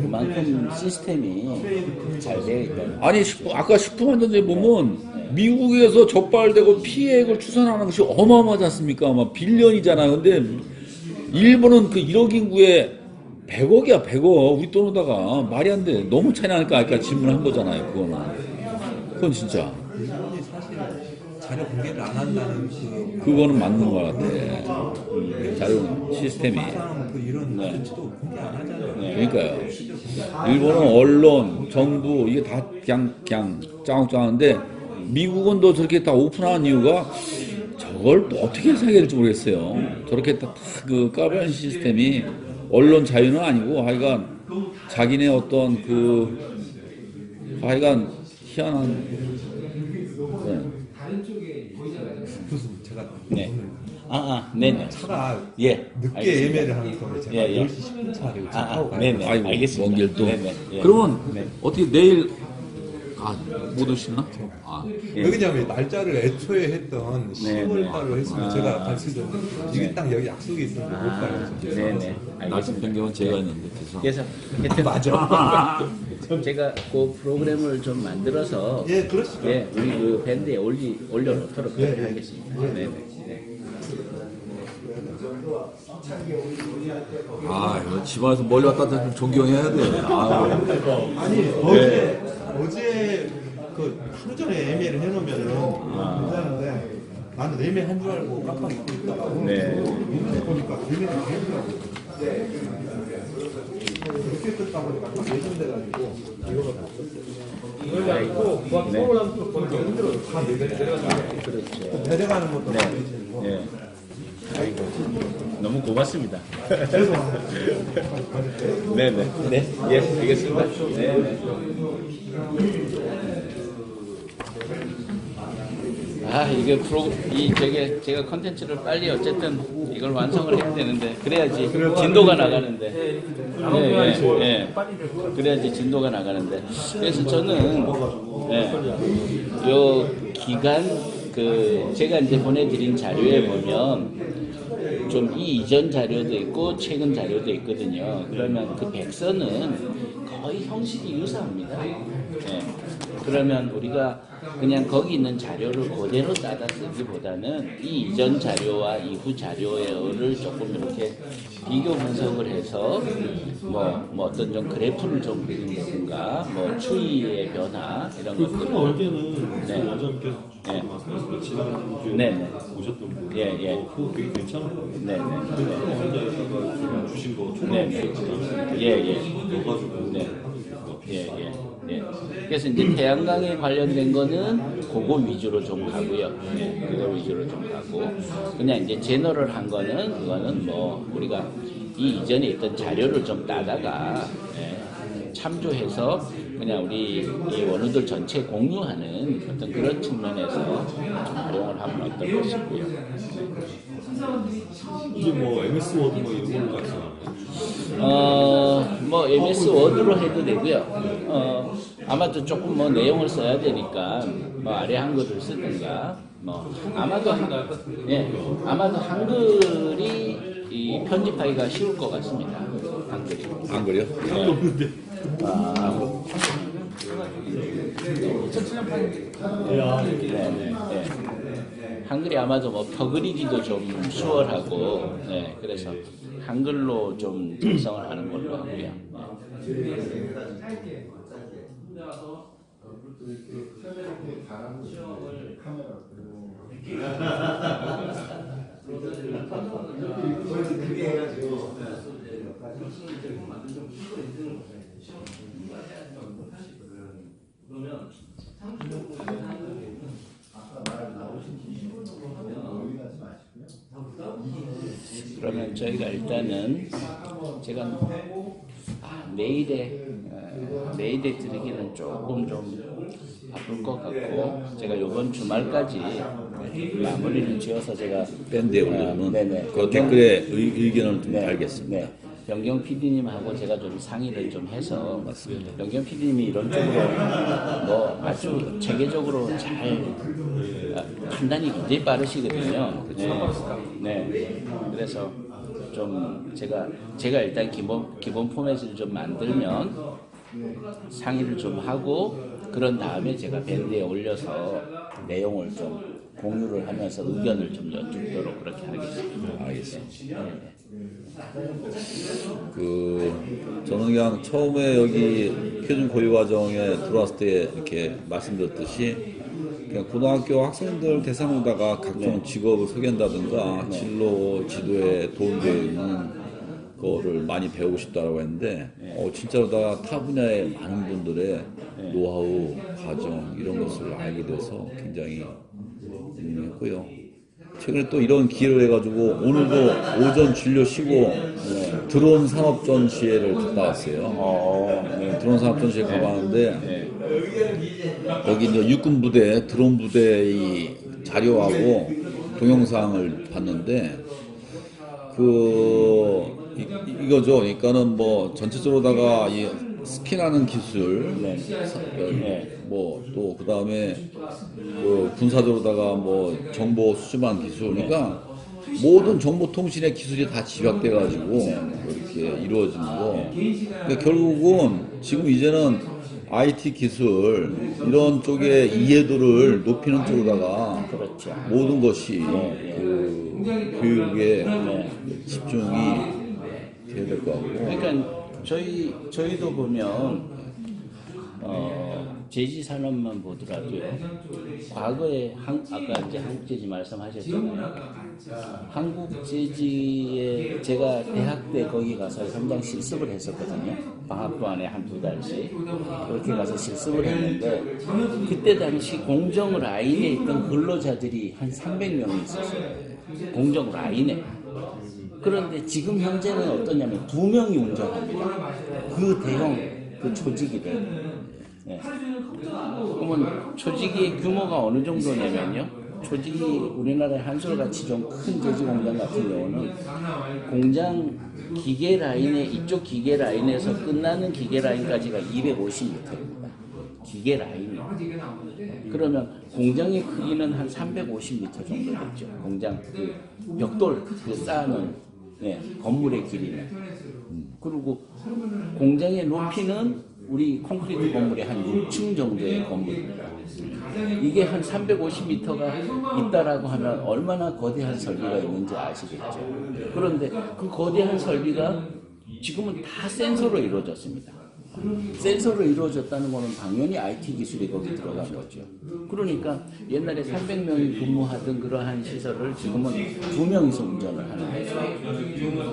그만큼 시스템이 잘 되어 있다. 아니 아까 식품안전제 보면 미국에서 적발되고 피해액을 추산하는 것이 어마어마하지 않습니까? 막 빌리언이잖아요. 근데 일본은 그 1억 인구에 100억이야 100억. 우리 돈으로다가 말이 안 돼. 너무 차이 나니까 아까 질문한 거잖아요. 그건 진짜. 일본이 사실 자료 공개를 안 한다는 그거는 맞는 것 같아. 자료 시스템이. 그 이런 조치도 공개 안 하잖아요. 그러니까요. 일본은 언론, 정부 이게 다 그냥 짜왕짜왕한데 미국은 또 저렇게 다 오픈한 이유가 저걸 또 어떻게 해석해야 될지 모르겠어요. 저렇게 그 까변 시스템이 언론 자유는 아니고 하여간 자기네 어떤 하여간 희한한. 네. 교수님 제가 네. 오늘 네네. 차가 예. 늦게 알겠습니다. 예매를 하는 거예요. 제가 예, 예. 10시 10분 차를 지금 타고 가요. 네네. 아이고, 알겠습니다. 먼 길 또. 네네. 예. 그러면 네. 어떻게 내일 못 오시나? 왜 그러냐면 날짜를 애초에 했던 10월 달로 했으면 제가 갈 수도 있는데 이게 딱 여기 약속이 있었는데 못 가요. 네네. 날짜 알겠습니다. 변경은 제가 했는데 죄송. 그래서 하여튼 맞아. 제가 그 프로그램을 좀 만들어서 예, 그렇습니다. 예, 우리 그 밴드에 올려놓도록 하겠습니다. 네네. 이거 집안에서 멀리 왔다 갔다 좀 존경해야 돼. 아니 어제 그 하루 전에 예매를 해놓으면은 괜찮은데 나는 예매한 줄 알고 깜빡 잊고 있다가 오늘 보니까 예매를 안 했더라고. 늦게 끝다 보니까 또 예정돼가지고 이거가 다 그래가지고 막 서울하면 또 보니까 힘들어요. 다 내려가는 그렇죠. 내려가는 것도 다 힘들고. 예. 아이고, 너무 고맙습니다. 네네. 네. 예, 알겠습니다. 네네. 이게 제가 컨텐츠를 빨리 어쨌든 이걸 완성을 해야 되는데, 그래야지 진도가 나가는데. 예. 그래야지 진도가 나가는데. 그래서 저는, 요 기간, 제가 이제 보내드린 자료에 보면, 좀 이 이전 자료도 있고 최근 자료도 있거든요. 그러면 그 백서는 거의 형식이 유사합니다. 그러면 우리가 그냥 거기 있는 자료를 그대로 따다 쓰기보다는 이 이전 자료와 이후 자료를 조금 이렇게 비교 분석을 해서 뭐 어떤 좀 그래프를 좀 그린다든가 뭐 추이의 변화 이런 것들을 얼개는 원장님께서 말씀하신 지난주에 네네. 오셨던 분 그거 되게 괜찮았거든요. 네네. 원장님께서 지금 주신 거 네네. 총괄 예. 넣어가지고 네. 예. 그래서 이제 태양광에 관련된 거는 그거 위주로 좀 가고요. 그거 위주로 좀 가고, 그냥 이제 제너럴한 거는 그거는 뭐 우리가 이 이전에 있던 자료를 좀 따다가 참조해서 그냥 우리 이 원우들 전체 공유하는 어떤 그런 측면에서 좀 활용을 하면 어떨까 싶고요. 이게 뭐 MS 워드 뭐 이런 걸로 같이 뭐 MS 워드로 해도 되고요. 아마도 조금 뭐 내용을 써야 되니까 뭐 아래 한글을 쓰든가 뭐 아마도 한글이 이 편집하기가 쉬울 것 같습니다. 한글이. 한글이요? 없는데. 네. 한글이 아마도 뭐 펴그리기도 좀 수월하고, 그래서 한글로 좀 작성을 하는 걸로 하고요. 그러면 저희가 일단은 제가 내일에 드리기는 조금 좀 바쁠 것 같고 제가 이번 주말까지 마무리를 지어서 제가 밴드에 올려놓은 네네. 그 댓글에 의견을 좀 네, 알겠습니다. 네. 변경 PD님하고 제가 좀 상의를 좀 해서 맞습니다. 변경 PD님이 이런 쪽으로 뭐 아주 체계적으로 잘 판단이 굉장히 빠르시거든요. 네. 그래서 좀 제가 일단 기본 포맷을 좀 만들면 상의를 좀 하고 그런 다음에 제가 밴드에 올려서 내용을 좀 공유를 하면서 의견을 좀 여쭙도록 그렇게 하겠습니다. 알겠습니다. 저는 그냥 처음에 여기 표준 고유 과정에 들어왔을 때 이렇게 말씀드렸듯이 그냥 고등학교 학생들 대상으로다가 각종 직업을 소개한다든가 진로 지도에 도움되는 거를 많이 배우고 싶다라고 했는데 진짜로 타 분야의 많은 분들의 노하우, 과정 이런 것을 알게 돼서 굉장히 재미있고요. 최근에 또 이런 기회를 해가지고 오늘도 오전 진료 쉬고 드론 산업 전시회를 갔다 왔어요. 드론 산업 전시회 가봤는데 거기 이제 육군 부대 드론 부대의 자료하고 동영상을 봤는데 이거죠. 그러니까는 뭐 전체적으로다가 이 스캔하는 기술, 뭐 또 그 다음에 군사적으로다가 뭐 정보 수집하는 기술, 그러니까 모든 정보 통신의 기술이 다 집약돼가지고 이렇게 이루어지는 거. 그러니까 결국은 지금 이제는 IT 기술 이런 쪽의 이해도를 높이는 쪽으로다가 그렇죠. 모든 것이 그 교육에 집중이 돼야 될 것 같고. 그러니까 저희도 보면 제지 산업만 보더라도요. 과거에 아까 이제 한국 제지 말씀하셨잖아요. 한국 제지에 제가 대학 때 거기 가서 현장 실습을 했었거든요. 방학 동안에 한두 달씩 그렇게 가서 실습을 했는데 그때 당시 공정 라인에 있던 근로자들이 한 300명이 있었어요. 공정 라인에. 그런데 지금 현재는 어떠냐면 2명이 운전합니다. 그 대형 그 조직이를. 네. 그러면 조직의 규모가 어느 정도냐면요. 조직이 우리나라의 한솔같이 좀 큰 제지 공장 같은 경우는 공장 기계 라인에 이쪽 기계 라인에서 끝나는 기계 라인까지가 250m입니다. 기계 라인이. 그러면 공장의 크기는 한 350m 정도 됐죠. 공장 그 벽돌 그 쌓는 건물의 길이는. 그리고 공장의 높이는 우리 콘크리트 건물의 한 6층 정도의 건물입니다. 이게 한 350m가 있다라고 하면 얼마나 거대한 설비가 있는지 아시겠죠. 그런데 그 거대한 설비가 지금은 다 센서로 이루어졌습니다. 센서로 이루어졌다는 것은 당연히 IT 기술이 거기 들어간 거죠. 그러니까 옛날에 300명이 근무하던 그러한 시설을 지금은 2명이서 운전을 하는 거죠.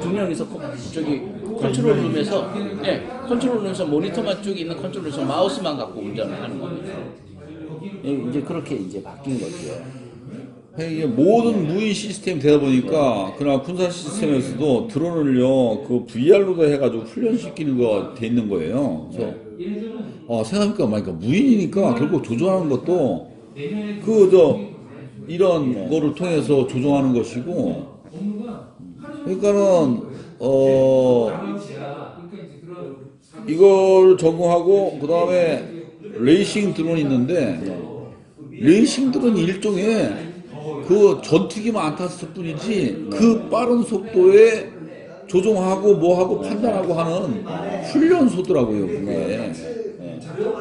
2명이서 저기 컨트롤룸에서 컨트롤룸에서 모니터만 쭉 있는 컨트롤룸에서 마우스만 갖고 운전을 하는 겁니다. 이제 그렇게 이제 바뀐 거죠. 이게 모든 무인 시스템이 되다 보니까 그나 군사 시스템에서도 드론을요 그 VR로도 해가지고 훈련시키는 거 돼 있는 거예요. 그래서 생각해보니까 무인이니까 결국 조종하는 것도 이런 거를 통해서 조종하는 것이고 그러니까는 이걸 적용하고 그 다음에 레이싱 드론이 있는데 레이싱 드론이 일종의 그 전투기만 안 탔을 뿐이지 그 빠른 속도에 조종하고 뭐하고 판단하고 하는 훈련소더라고요 그게.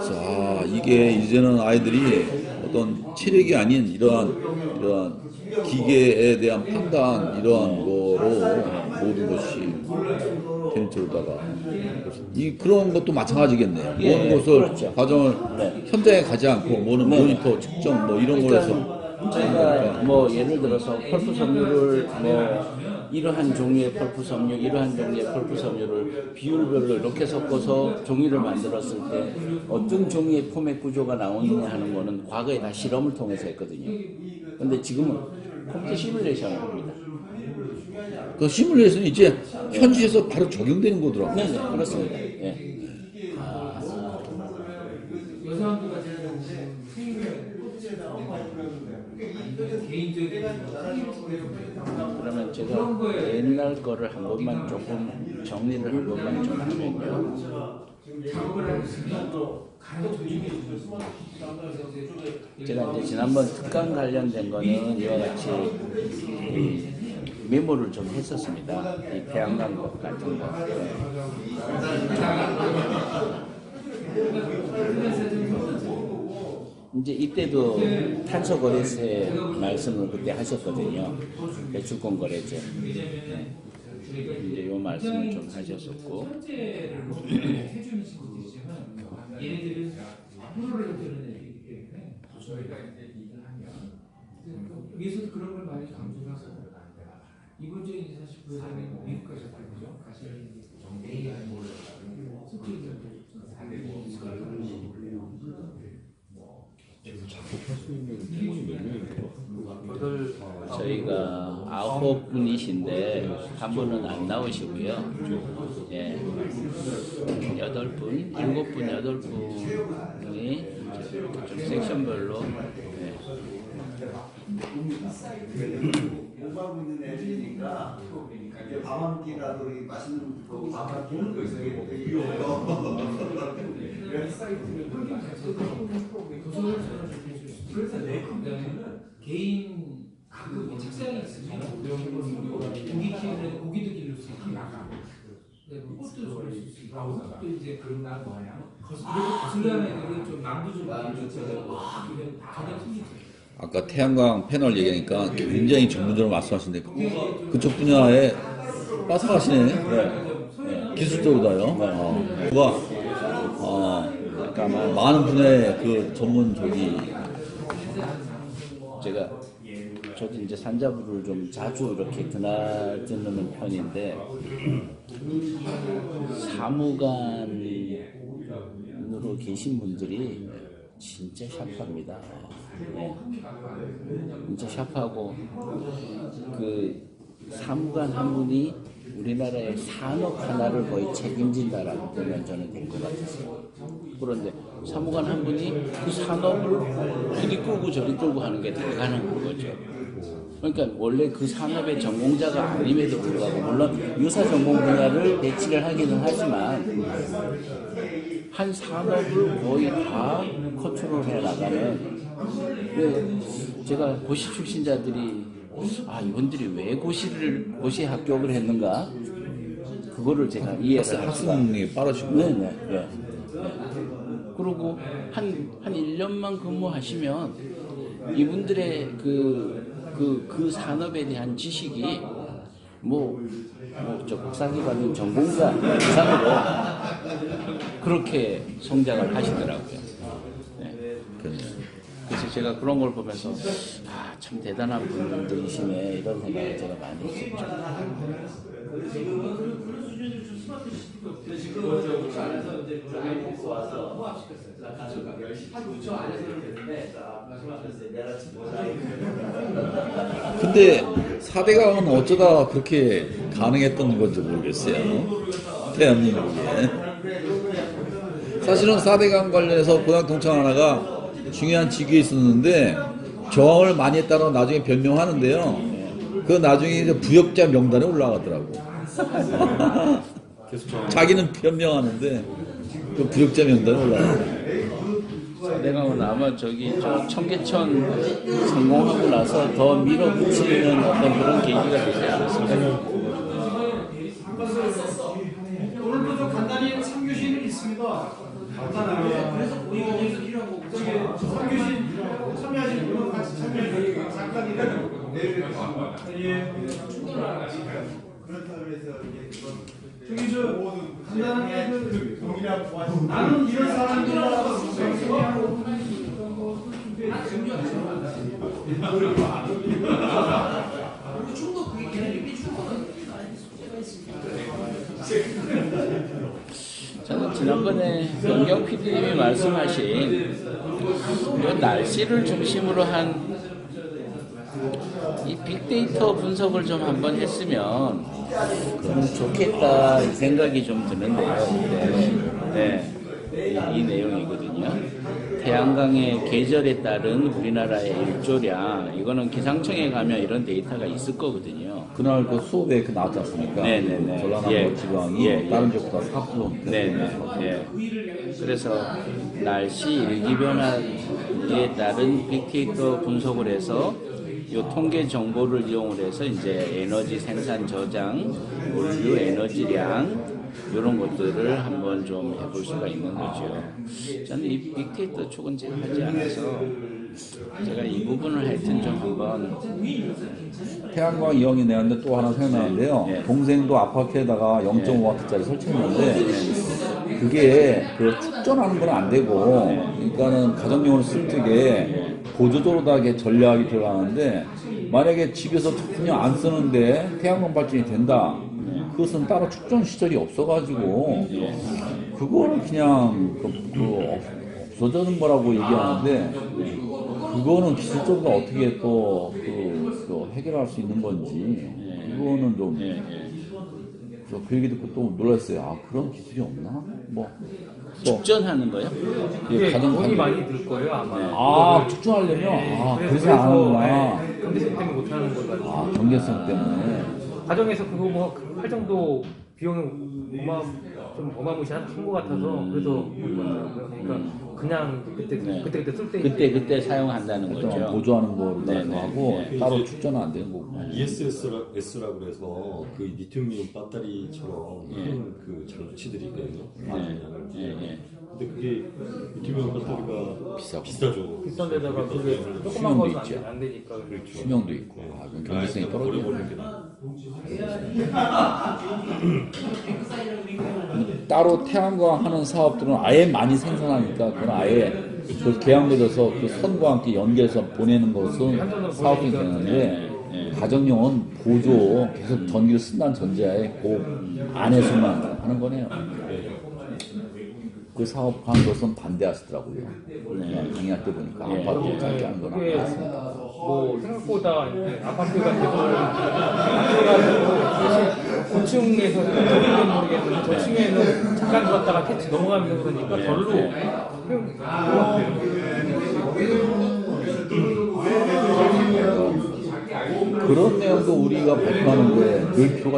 자 이게 이제는 아이들이 어떤 체력이 아닌 이러한 기계에 대한 판단 이러한 거로 모든 것이 되는 쪽으로다가 그런 것도 마찬가지겠네요. 모든 것을 그렇죠. 과정을 현장에 가지 않고 모니터 측정 뭐 이런 걸 해서 제가 뭐 예를 들어서 펄프 섬유를 이러한 종류의 펄프 섬유, 이러한 종류의 펄프 섬유를 비율별로 이렇게 섞어서 종이를 만들었을 때 어떤 종류의 포맷 구조가 나오느냐 하는 거는 과거에 다 실험을 통해서 했거든요. 근데 지금은 컴퓨터 시뮬레이션을 합니다. 그 시뮬레이션이 이제 현실에서 바로 적용되는 거더라고요. 네네, 그렇습니다. 예. 그러면 제가 옛날 거를 한 번만 조금 정리를 한 번만 좀 하면요. 제가 이제 지난번 특강 관련된 거는 이와 같이 메모를 좀 했었습니다. 이 태양광 것 같은 거. 이제 이때도 탄소 거래세 말씀을 그때 하셨거든요. 배출권 거래제. 네. 이제 요 말씀을 좀 하셨었고. 위에서도 그런 걸 많이 강조해서 이번 주에 이제 사실 부회장님 미국까지 갔죠. 사실 AI 저희가 9분이신데 한 분은 안 나오시고요. 예, 8분, 7분, 8분이 이렇게 좀 섹션별로. 예. 공부하고 있는 애들이니까 밥 한 끼라도 맛있는 거 밥 한 끼는 거 있어요. 그래서 그다음에는 개인 가끔 책상이 있으면 고기 키우는 고기도 기를 수 있고 꽃도 기를 수 있고 또 이제 그런 날 거슬려는 애들은 좀 남부 좀 많이 줬잖아요. 가장 틀리죠. 아까 태양광 패널 얘기하니까 굉장히 전문적으로 말씀하시는데 그쪽 분야에 빠삭하시네. 네. 기술적으로다요. 누가 많은 분야의 그 전문 저기 제가 저도 이제 산자부를 좀 자주 이렇게 드나드는 편인데 사무관으로 계신 분들이 진짜 샤프합니다. 네. 진짜 샤프하고 그 사무관 한 분이 우리나라의 산업 하나를 거의 책임진다라고 보면 저는 될 것 같았어요. 그런데 사무관 한 분이 그 산업을 이리 끌고 저리 끌고 하는 게 다 가능한 거죠. 그러니까 원래 그 산업의 전공자가 아님에도 불구하고 물론 유사 전공 분야를 배치를 하기는 하지만 한 산업을 거의 다 컨트롤해 나가는 제가 고시 출신자들이 이분들이 왜 고시에 합격을 했는가 그거를 제가 이해를 할 수가 학습이 빠르시고. 네네. 네. 그리고 한 1년만 근무하시면 이분들의 그 산업에 대한 지식이 저 국사기 받는 전공자 이상으로 그렇게 성장을 하시더라고요. 네. 그래서 제가 그런 걸 보면서 참 대단한 분들이시네 이런 생각을 제가 많이 했었죠. 근데 4대강은 어쩌다 그렇게 가능했던 건지 모르겠어요. 태연님 보기에. 사실은 4대강 관련해서 고향통장 하나가 중요한 직위에 있었는데 저항을 많이 했다고 나중에 변명하는데요. 그 나중에 이제 부역자 명단에 올라가더라고. 자기는 변명하는데 그 부역자 명단에 올라가더라고. 내가 아마 저 청계천 성공하고 나서 더 밀어붙이는 어떤 그런 계기가 되지 않았을까. 오늘도 좀 간단히 3교시는 있습니다. 그래서 우리 필요하고 3교시 참여하시는 분은 같이 참여해주세요. 잠깐 저기 간단하게 나는 이런 사람들하고 충도 그게 개념이 저는 지난번에 영경 PD님이 말씀하신 이 날씨를 중심으로 한 이 빅데이터 분석을 좀 한번 했으면 그러면 좋겠다 이 생각이 좀 드는데요. 네. 이 내용이거든요. 태양광의 계절에 따른 우리나라의 일조량, 이거는 기상청에 가면 이런 데이터가 있을 거거든요. 그날 그 수업에 그 나왔지 않습니까? 네네네. 전라남도 예. 지방이 예, 예. 다른 지역보다 4% 네네. 예. 그래서 날씨 일기변화에 따른 빅데이터 분석을 해서 이 통계 정보를 이용을 해서 이제 에너지 생산 저장, 물류 에너지량 이런 것들을 한번 좀 해볼 수가 있는 거죠. 저는 이 빅데이터 쪽은 제가 하지 않아서 제가 이 부분을 하여튼 좀 한번 태양광 이용이 내는데 또 하나 생각나는데요. 예. 동생도 아파트에다가 0.5W짜리 설치했는데 그게 그 축전하는 건 안 되고 그러니까는 가정용으로 쓸 적에 보조도로 다 이게 전략이 들어가는데 만약에 집에서 전혀 안 쓰는데 태양광 발전이 된다. 그것은 따로 축전 시설이 없어가지고 그거는 그냥 없어지는 거라고 얘기하는데 그거는 기술적으로 어떻게 또 해결할 수 있는 건지 그거는 좀 그 얘기 듣고 또 놀랐어요. 아 그런 기술이 없나? 뭐 축전하는 거요? 예, 돈이 많이 들 거예요 아마. 아 축전하려면 그래서 안 하는구나. 경제성 때문에 못 하는 걸 가지고. 아 경계성 때문에. 가정에서 그거 뭐 할 정도 비용은 어마무시한 것 같아서 그래서 못 받더라고요. 그러니까 그냥 그때 쓸 때 그때 사용한다는 좀 거죠. 보조하는 거로 네네. 하고 네. 따로 축전은 안 되는 거고. ESS라고 그래서 그 리튬이온 배터리처럼 큰 그 장치들이 있거든요. 근데 그게 리튬이온 배터리가 비싸죠. 비싼 데다가 그게 조그만 수명도 거는 있죠. 안 되니까. 수명도 있고 그건 경제성이 오래 떨어져요. 걸리는 게 나아요. 따로 태양광 하는 사업들은 아예 많이 생산하니까 그건 아예 그 계약 맺어서 그 선과 함께 연계해서 보내는 것은 사업이 되는데 가정용은 보조 계속 전기를 쓴다는 전제하에 그 안에서만 하는 거네요. 그 사업하는 것은 반대하시더라고요. 강의할 때 보니까 아파트 짧게 하는 건 안 그게 맞습니다. 뭐 생각보다 아파트가 개발가지고 사실 고층에서 저기는 모르겠는데 저층에는 잠깐 들었다가 캐치 넘어가면서 그러니까 별로 그런 내용도 우리가 발표하는데 늘 필요가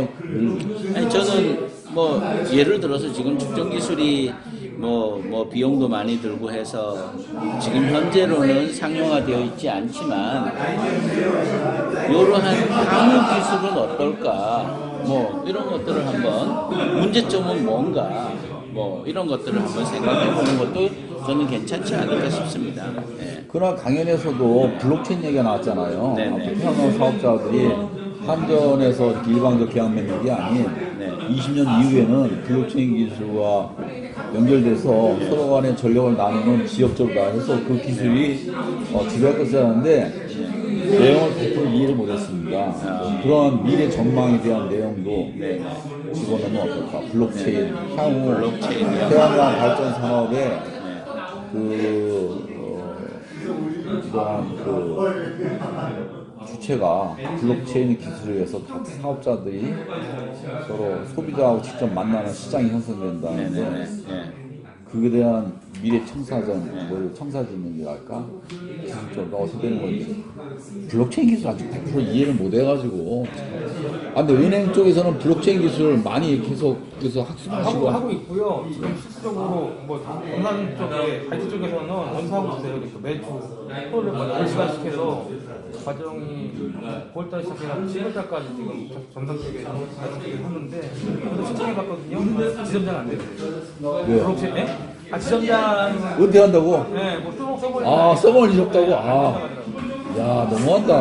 아니 저는 뭐 예를 들어서 지금 축전 기술이 뭐 비용도 많이 들고 해서 지금 현재로는 상용화되어 있지 않지만 이러한 향후 기술은 어떨까 뭐 이런 것들을 한번 문제점은 뭔가 뭐 이런 것들을 한번 생각해 보는 것도 저는 괜찮지 않을까 싶습니다. 예. 그러나 강연에서도 블록체인 얘기가 나왔잖아요. 네네. 태양광 사업자들이 한전에서 이렇게 일방적 계약 맺는 게 아닌 20년 이후에는 블록체인 기술과 연결돼서 서로 간의 전력을 나누는 지역적으로 다 해서 그 기술이 주도할 것이라는데 내용을 100% 이해를 못했습니다. 그런 미래 전망에 대한 내용도 집어넣으면 어떨까? 블록체인, 향후 태양광 발전 산업의 이러한 주체가 블록체인 기술에 의해서 각 사업자들이 서로 소비자하고 직접 만나는 시장이 형성된다는데 그에 대한 미래 청사진이랄까 기술적으로 어떻게 되는 건지 블록체인 기술 아직 100% 이해를 못 해가지고 근데 은행 쪽에서는 블록체인 기술을 많이 계속 학습하시고 하고 있고요. 지금 실질적으로 뭐 전산 쪽에 IT 쪽에서는 원사하고 있어요. 그래서 매주 토요일에 10시간씩 해서 과정이 9월달 시작해서 7월달까지 지금 전산 쪽에 IT 쪽에 하는데 저도 신청해봤거든요. 지점장 안 돼요. 왜요? 블록체인? 지점장 은퇴한다고? 네, 뭐 써버리 서버를 잊었다고? 야, 너무한다.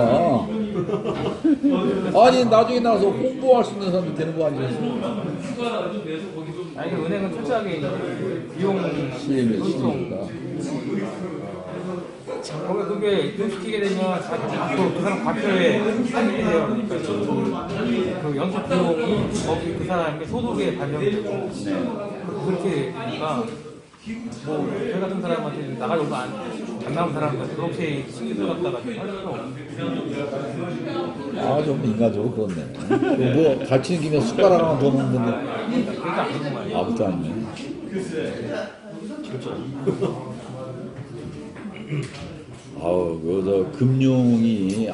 아니, 나중에 나가서 홍보할 수 있는 사람이 되는 거 아니겠어? 아니, 그 은행은 철저하게 비용 시행입니다. 그게 이동시키게 되면 앞으로 그 사람 과표에 환급이 돼요. 그러니까 그 연속 비용이 거기 그 사람의 소득에 반영되고 그렇게 되니까 뭐 저희 같은 사람한테 나가서 안 나온 사람한테 그렇게 신경 갖다가 할 필요 없는. 아, 좀 인간적으로 그렇네. 뭐, 가르치는 김에 숟가락 하나 더 넣는 건데. 그러니까 안 되는 말이에요. 아무것도 아니네. 아우, 저 금융이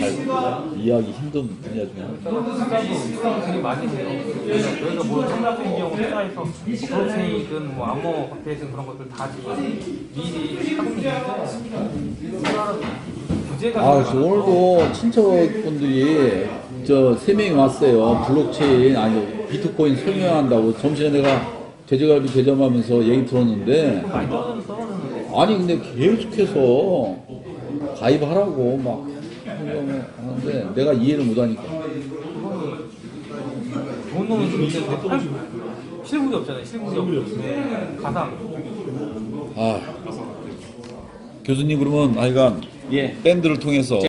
잘 이해하기 힘든 분야 중에 하나. 투자도 되게 많이 해요. 저희가 뭐 청약적인 경우 회사에서 블록체인이든 뭐 암호 화폐든 그런 것들 다 지금 미리 하고 있는데 우리나라 규제가 아, 그래서 오늘도 친척분들이 저 3명이 왔어요. 블록체인, 아니, 비트코인 설명한다고. 점심에 내가 돼지갈비 대접하면서 얘기 들었는데, 많이 떨어졌는데 아니, 근데 계속해서 가입하라고 막 하는데, 내가 이해를 못하니까. 돈 넣는 문제인데 실물이 없잖아요. 실물이 없는데 가상. 아, 교수님, 그러면 하여간 예. 밴드를 통해서